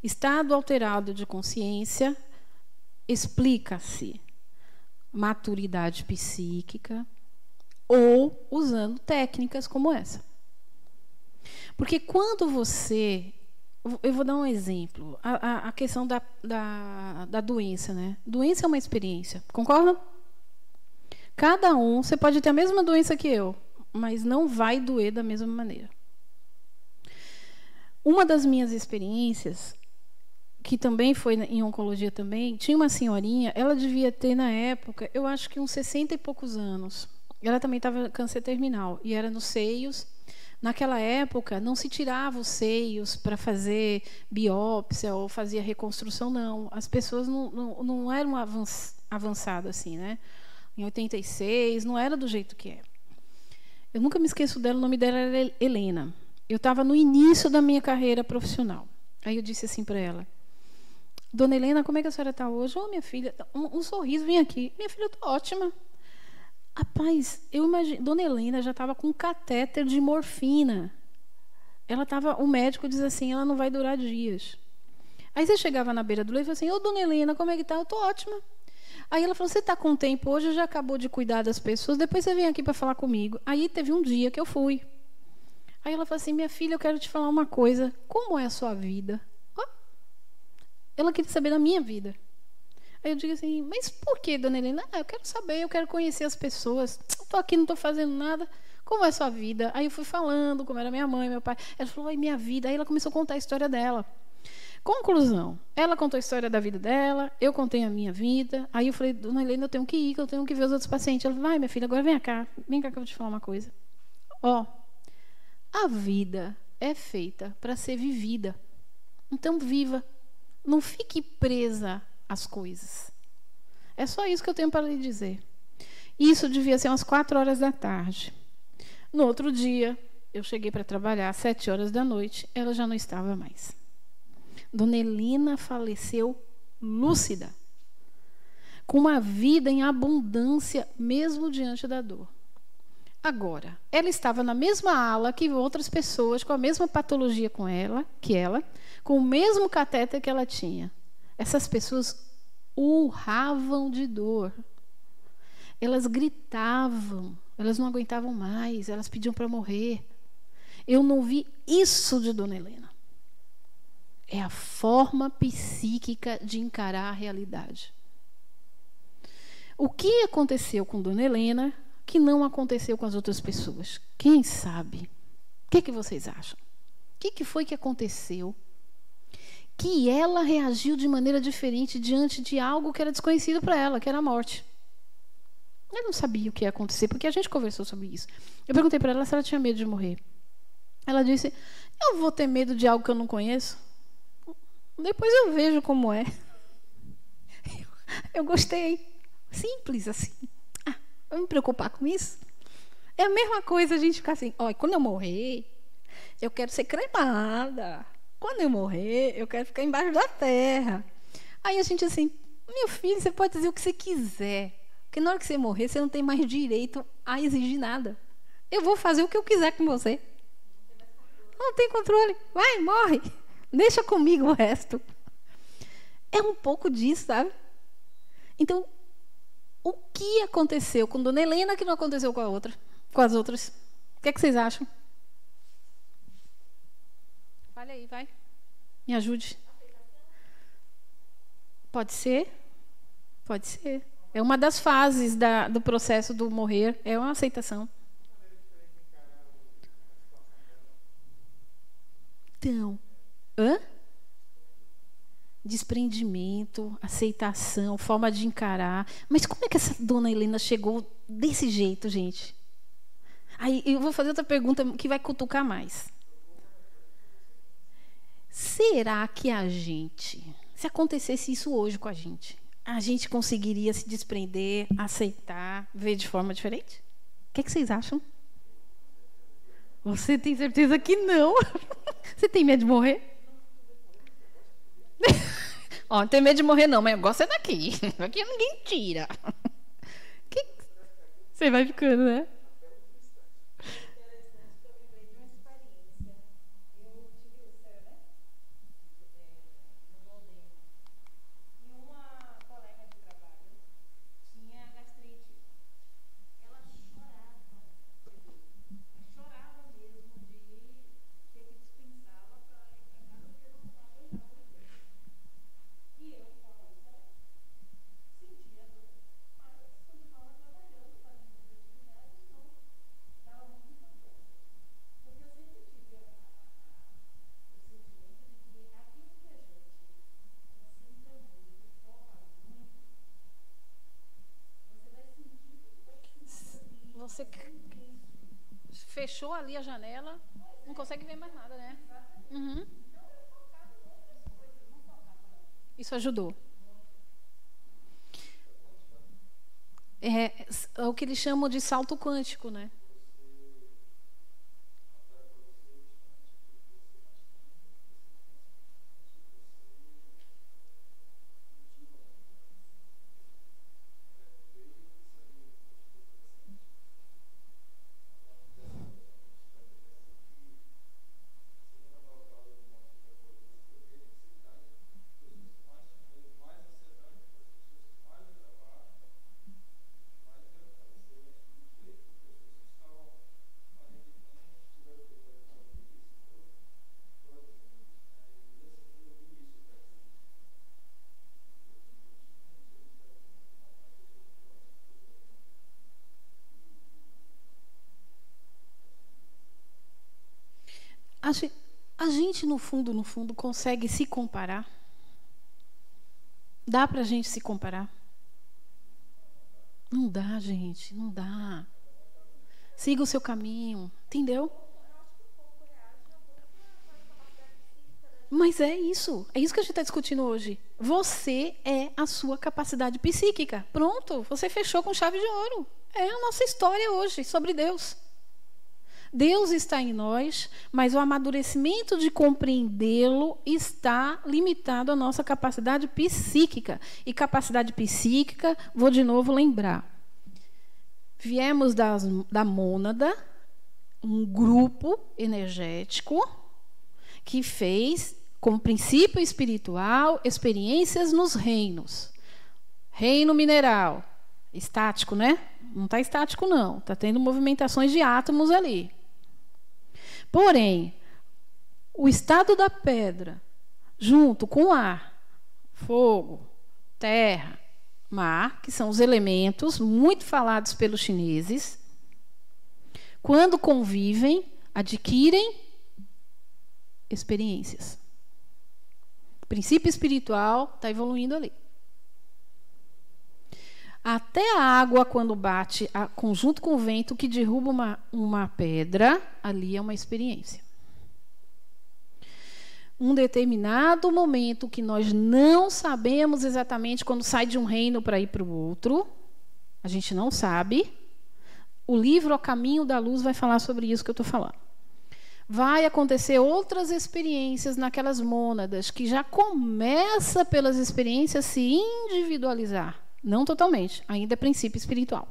Estado alterado de consciência explica-se maturidade psíquica ou usando técnicas como essa. Porque quando você Eu vou dar um exemplo. A questão da doença, né? Doença é uma experiência, concorda? Cada um, você pode ter a mesma doença que eu, mas não vai doer da mesma maneira. Uma das minhas experiências, que também foi em oncologia também, tinha uma senhorinha, ela devia ter na época, eu acho que uns 60 e poucos anos. Ela também estava câncer terminal e era nos seios. Naquela época, não se tirava os seios para fazer biópsia ou fazia reconstrução, não. As pessoas não eram avançadas assim, né? Em 86, não era do jeito que é. Eu nunca me esqueço dela, o nome dela era Helena. Eu estava no início da minha carreira profissional. Aí eu disse assim para ela, Dona Helena, como é que a senhora está hoje? Minha filha, um sorriso, vem aqui. Minha filha, eu estou ótima. Rapaz, eu imagino, Dona Helena já estava com um catéter de morfina. Ela estava, o médico diz assim, ela não vai durar dias. Aí você chegava na beira do leito e falava assim, Dona Helena, como é que está? Eu estou ótima. Aí ela falou, você está com tempo hoje, já acabou de cuidar das pessoas, depois você vem aqui para falar comigo. Aí teve um dia que eu fui. Aí ela falou assim, minha filha, eu quero te falar uma coisa, como é a sua vida? Ela queria saber da minha vida. Aí eu digo assim, mas por que, Dona Helena? Eu quero saber, eu quero conhecer as pessoas. Estou aqui, não estou fazendo nada. Como é a sua vida? Aí eu fui falando como era minha mãe, meu pai. Ela falou, ai, minha vida. Aí ela começou a contar a história dela. Conclusão, ela contou a história da vida dela, eu contei a minha vida. Aí eu falei, Dona Helena, eu tenho que ir, que eu tenho que ver os outros pacientes. Ela falou, vai, minha filha, agora vem cá que eu vou te falar uma coisa. A vida é feita para ser vivida. Então viva. Não fique presa às coisas. É só isso que eu tenho para lhe dizer. Isso devia ser umas 4 horas da tarde. No outro dia, eu cheguei para trabalhar às 7 horas da noite, ela já não estava mais. Dona Helena faleceu lúcida, com uma vida em abundância, mesmo diante da dor. Agora, ela estava na mesma ala que outras pessoas com a mesma patologia que ela, com o mesmo catéter que ela tinha. Essas pessoas urravam de dor. Elas gritavam, elas não aguentavam mais, elas pediam para morrer. Eu não vi isso de Dona Helena. É a forma psíquica de encarar a realidade. O que aconteceu com Dona Helena que não aconteceu com as outras pessoas? Quem sabe? O que vocês acham? O que foi que aconteceu que ela reagiu de maneira diferente diante de algo que era desconhecido para ela, que era a morte? Eu não sabia o que ia acontecer, porque a gente conversou sobre isso. Eu perguntei para ela se ela tinha medo de morrer. Ela disse, eu vou ter medo de algo que eu não conheço? Depois eu vejo como é. Eu gostei. Simples assim. Vou me preocupar com isso? É a mesma coisa a gente ficar assim, quando eu morrer, eu quero ser cremada. Quando eu morrer, eu quero ficar embaixo da terra. Aí a gente assim, meu filho, você pode dizer o que você quiser. Porque na hora que você morrer, você não tem mais direito a exigir nada. Eu vou fazer o que eu quiser com você. Não tem controle. Vai, morre. Deixa comigo o resto. É um pouco disso, sabe? Então, o que aconteceu com Dona Helena que não aconteceu com as outras? O que vocês acham? Fale aí, vai. Me ajude. Pode ser? Pode ser. É uma das fases do processo do morrer. É uma aceitação. Então, desprendimento, aceitação, forma de encarar. Mas como é que essa Dona Helena chegou desse jeito, gente? Aí eu vou fazer outra pergunta que vai cutucar mais. Será que a gente, se acontecesse isso hoje com a gente conseguiria se desprender, aceitar, ver de forma diferente? O que vocês acham? Você tem certeza que não? Você tem medo de morrer? Não tem medo de morrer não, mas eu gosto é daqui. Aqui ninguém tira. Você vai ficando, né? Chorava mesmo de ter que dispensá-la para ir para casa porque não Você fechou ali a janela, não consegue ver mais nada, né? Uhum. Isso ajudou. É o que eles chamam de salto quântico, né? A gente, no fundo, consegue se comparar? Dá para a gente se comparar? Não dá, gente, não dá. Siga o seu caminho, entendeu? Mas é isso que a gente está discutindo hoje. Você é a sua capacidade psíquica. Pronto, você fechou com chave de ouro. É a nossa história hoje sobre Deus. Deus está em nós, mas o amadurecimento de compreendê-lo está limitado à nossa capacidade psíquica. E capacidade psíquica, vou de novo lembrar. Viemos da mônada, um grupo energético que fez, como princípio espiritual, experiências nos reinos. Reino mineral, estático, né? Não está estático, não. Está tendo movimentações de átomos ali. Porém, o estado da pedra, junto com ar, fogo, terra, mar, que são os elementos muito falados pelos chineses, quando convivem, adquirem experiências. O princípio espiritual está evoluindo ali. Até a água, quando bate junto com o vento que derruba uma pedra, ali é uma experiência. Um determinado momento que nós não sabemos exatamente quando sai de um reino para ir para o outro, a gente não sabe. O livro A Caminho da Luz vai falar sobre isso que eu estou falando. Vai acontecer outras experiências naquelas mônadas, que já começa pelas experiências se individualizar. Não totalmente, ainda é princípio espiritual.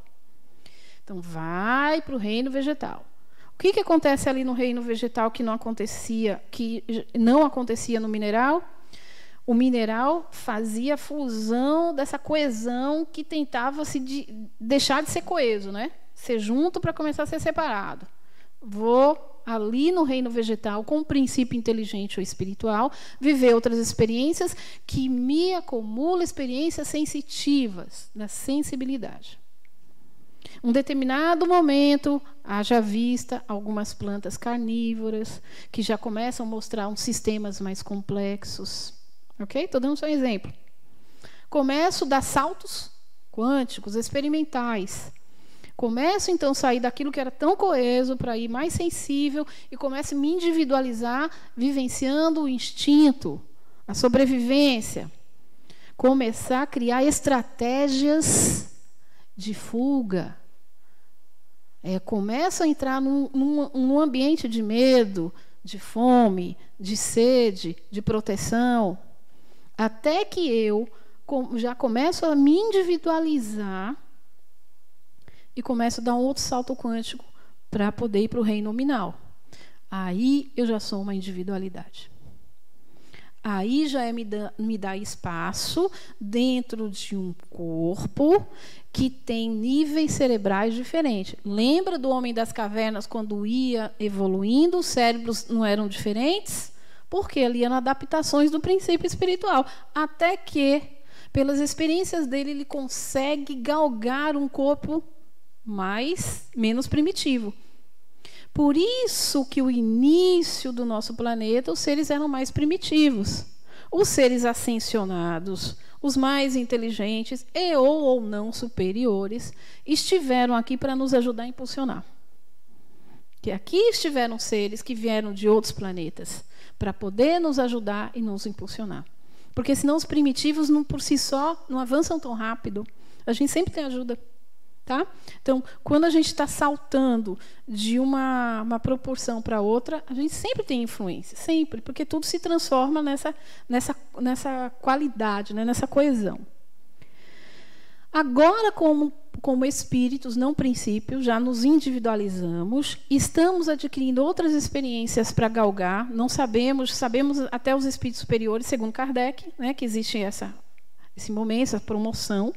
Então, vai para o reino vegetal. O que acontece ali no reino vegetal que não acontecia no mineral? O mineral fazia fusão dessa coesão que tentava deixar de ser coeso, né? Ser junto para começar a ser separado. Vou ali no reino vegetal, com o princípio inteligente ou espiritual, viver outras experiências que me acumulam experiências sensitivas, da sensibilidade. Um determinado momento, haja vista algumas plantas carnívoras, que já começam a mostrar uns sistemas mais complexos. Ok? Estou dando só um exemplo. Começo a dar saltos quânticos, experimentais. Começo, então, a sair daquilo que era tão coeso para ir mais sensível e começo a me individualizar, vivenciando o instinto, a sobrevivência. Começar a criar estratégias de fuga. Começo a entrar num ambiente de medo, de fome, de sede, de proteção, até que eu já começo a me individualizar e começo a dar um outro salto quântico para poder ir para o reino nominal. Aí eu já sou uma individualidade. Aí já me dá espaço dentro de um corpo que tem níveis cerebrais diferentes. Lembra do homem das cavernas, quando ia evoluindo, os cérebros não eram diferentes? Porque ali eram adaptações do princípio espiritual. Até que, pelas experiências dele, ele consegue galgar um corpo menos primitivo. Por isso que o início do nosso planeta, os seres eram mais primitivos. Os seres ascensionados, os mais inteligentes e ou não superiores, estiveram aqui para nos ajudar a impulsionar. Que aqui estiveram seres que vieram de outros planetas para poder nos ajudar e nos impulsionar. Porque senão os primitivos, por si só, não avançam tão rápido. A gente sempre tem ajuda. Tá? Então, quando a gente está saltando de uma proporção para outra, a gente sempre tem influência, sempre, porque tudo se transforma nessa qualidade, né? Nessa coesão. Agora, como espíritos, não princípios, já nos individualizamos, estamos adquirindo outras experiências para galgar, não sabemos até os espíritos superiores, segundo Kardec, né, que existe esse momento, essa promoção.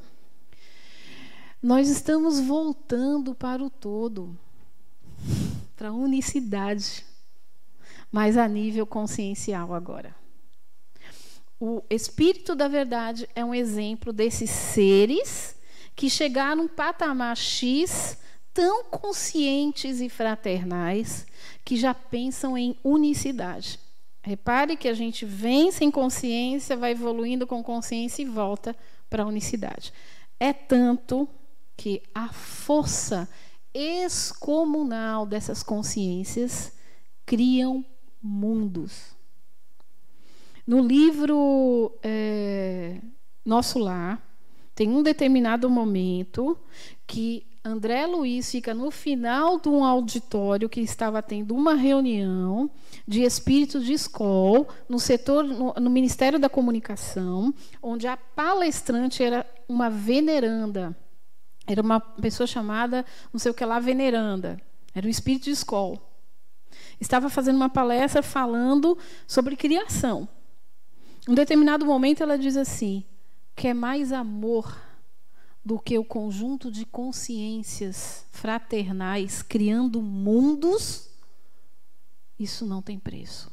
Nós estamos voltando para o todo, para a unicidade, mas a nível consciencial agora. O Espírito da Verdade é um exemplo desses seres que chegaram a um patamar X tão conscientes e fraternais que já pensam em unicidade. Repare que a gente vem sem consciência, vai evoluindo com consciência e volta para a unicidade. É tanto que a força excomunal dessas consciências criam mundos. No livro Nosso Lar, tem um determinado momento que André Luiz fica no final de um auditório que estava tendo uma reunião de espíritos de escola no Ministério da Comunicação, onde a palestrante era uma veneranda. Era uma pessoa chamada, não sei o que lá, veneranda. Era um espírito de escola. Estava fazendo uma palestra falando sobre criação. Em um determinado momento, ela diz assim: quer mais amor do que o conjunto de consciências fraternais criando mundos? Isso não tem preço.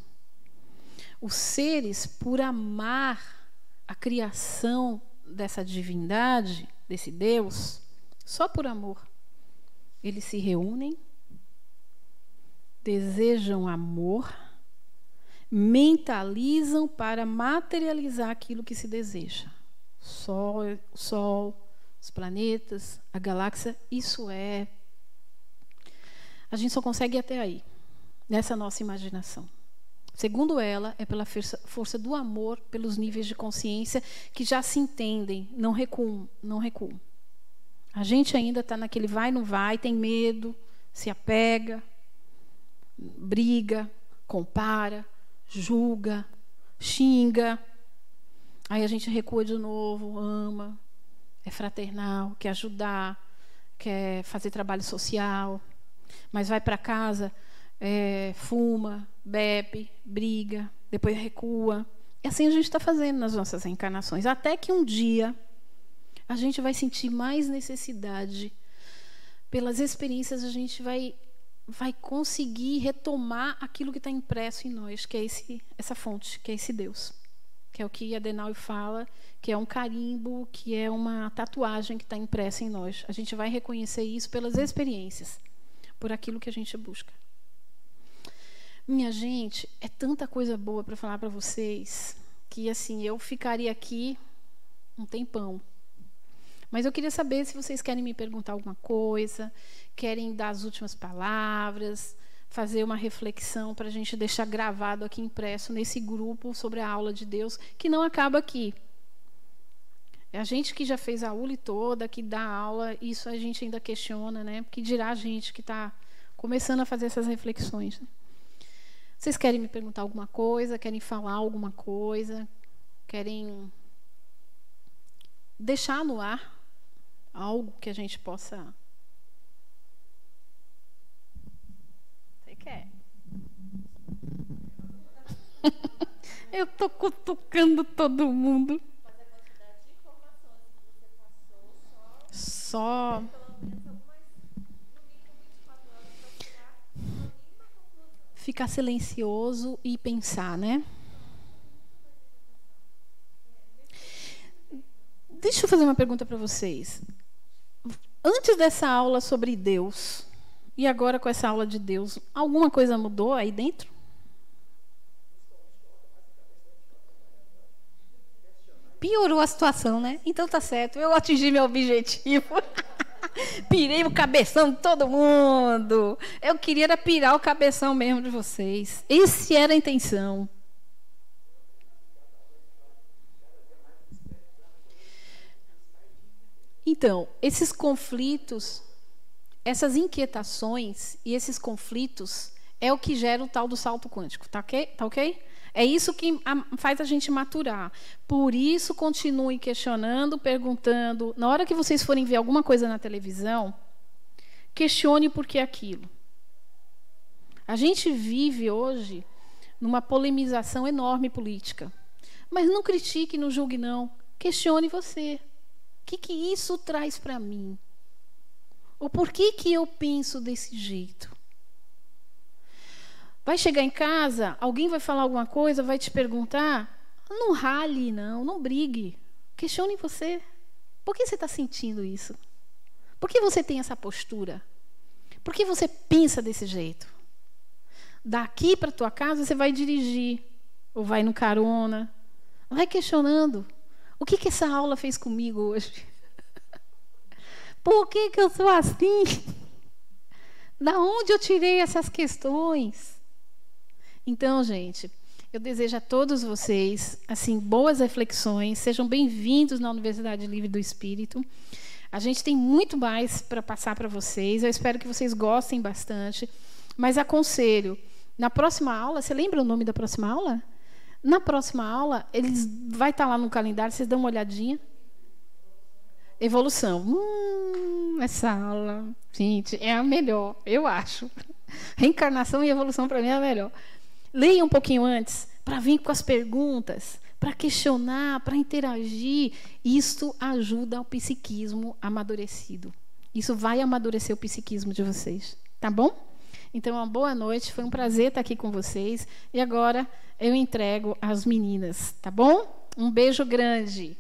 Os seres, por amar a criação dessa divindade, desse Deus, só por amor, eles se reúnem, desejam amor, mentalizam para materializar aquilo que se deseja. O Sol, os planetas, a galáxia, isso é... A gente só consegue ir até aí, nessa nossa imaginação. Segundo ela, é pela força do amor, pelos níveis de consciência que já se entendem, não recuam, não recuam. A gente ainda está naquele vai, não vai, tem medo, se apega, briga, compara, julga, xinga. Aí a gente recua de novo, ama, é fraternal, quer ajudar, quer fazer trabalho social, mas vai para casa, fuma, bebe, briga, depois recua. E assim a gente está fazendo nas nossas reencarnações, até que um dia a gente vai sentir mais necessidade. Pelas experiências, a gente vai conseguir retomar aquilo que está impresso em nós, que é essa fonte, que é esse Deus. Que é o que Adenauer fala, que é um carimbo, que é uma tatuagem que está impressa em nós. A gente vai reconhecer isso pelas experiências, por aquilo que a gente busca. Minha gente, é tanta coisa boa para falar para vocês, que assim, eu ficaria aqui um tempão. Mas eu queria saber se vocês querem me perguntar alguma coisa, querem dar as últimas palavras, fazer uma reflexão para a gente deixar gravado aqui, impresso nesse grupo sobre a aula de Deus, que não acaba aqui. É a gente que já fez a ULI toda, que dá aula, isso a gente ainda questiona, né? Que dirá a gente que está começando a fazer essas reflexões. Vocês querem me perguntar alguma coisa? Querem falar alguma coisa? Querem deixar no ar algo que a gente possa... Você quer? Eu estou cutucando todo mundo. Mas a quantidade de informações que você passou Só... pelo menos algumas, no mínimo 24 horas para tirar uma mínima conclusão. Ficar silencioso e pensar, né? Deixa eu fazer uma pergunta para vocês. Antes dessa aula sobre Deus, e agora com essa aula de Deus, alguma coisa mudou aí dentro? piorou a situação, né? Então tá certo, eu atingi meu objetivo. Pirei o cabeção de todo mundo. Eu queria era pirar o cabeção mesmo de vocês. Essa era a intenção. Então, esses conflitos, essas inquietações e esses conflitos é o que gera o tal do salto quântico, tá ok? Tá ok? É isso que faz a gente maturar. Por isso, continue questionando, perguntando. Na hora que vocês forem ver alguma coisa na televisão, questione por que aquilo. A gente vive hoje numa polemização enorme política. Mas não critique, não julgue, não. Questione você. O que isso traz para mim? Ou por que eu penso desse jeito? Vai chegar em casa, alguém vai falar alguma coisa, vai te perguntar, não rale, não brigue. Questione você. Por que você está sentindo isso? Por que você tem essa postura? Por que você pensa desse jeito? Daqui para a tua casa você vai dirigir, ou vai no carona, vai questionando. O que essa aula fez comigo hoje? Por que eu sou assim? Da onde eu tirei essas questões? Então, gente, eu desejo a todos vocês, assim, boas reflexões. Sejam bem-vindos na Universidade Livre do Espírito. A gente tem muito mais para passar para vocês. Eu espero que vocês gostem bastante. Mas aconselho, na próxima aula, você lembra o nome da próxima aula? Na próxima aula, vai estar lá no calendário, vocês dão uma olhadinha. Evolução. Essa aula, gente, é a melhor, eu acho. Reencarnação e evolução, para mim, é a melhor. Leia um pouquinho antes, para vir com as perguntas, para questionar, para interagir. Isso ajuda ao psiquismo amadurecido. Isso vai amadurecer o psiquismo de vocês. Tá bom? Então, uma boa noite. Foi um prazer estar aqui com vocês. E agora eu entrego às meninas. Tá bom? Um beijo grande.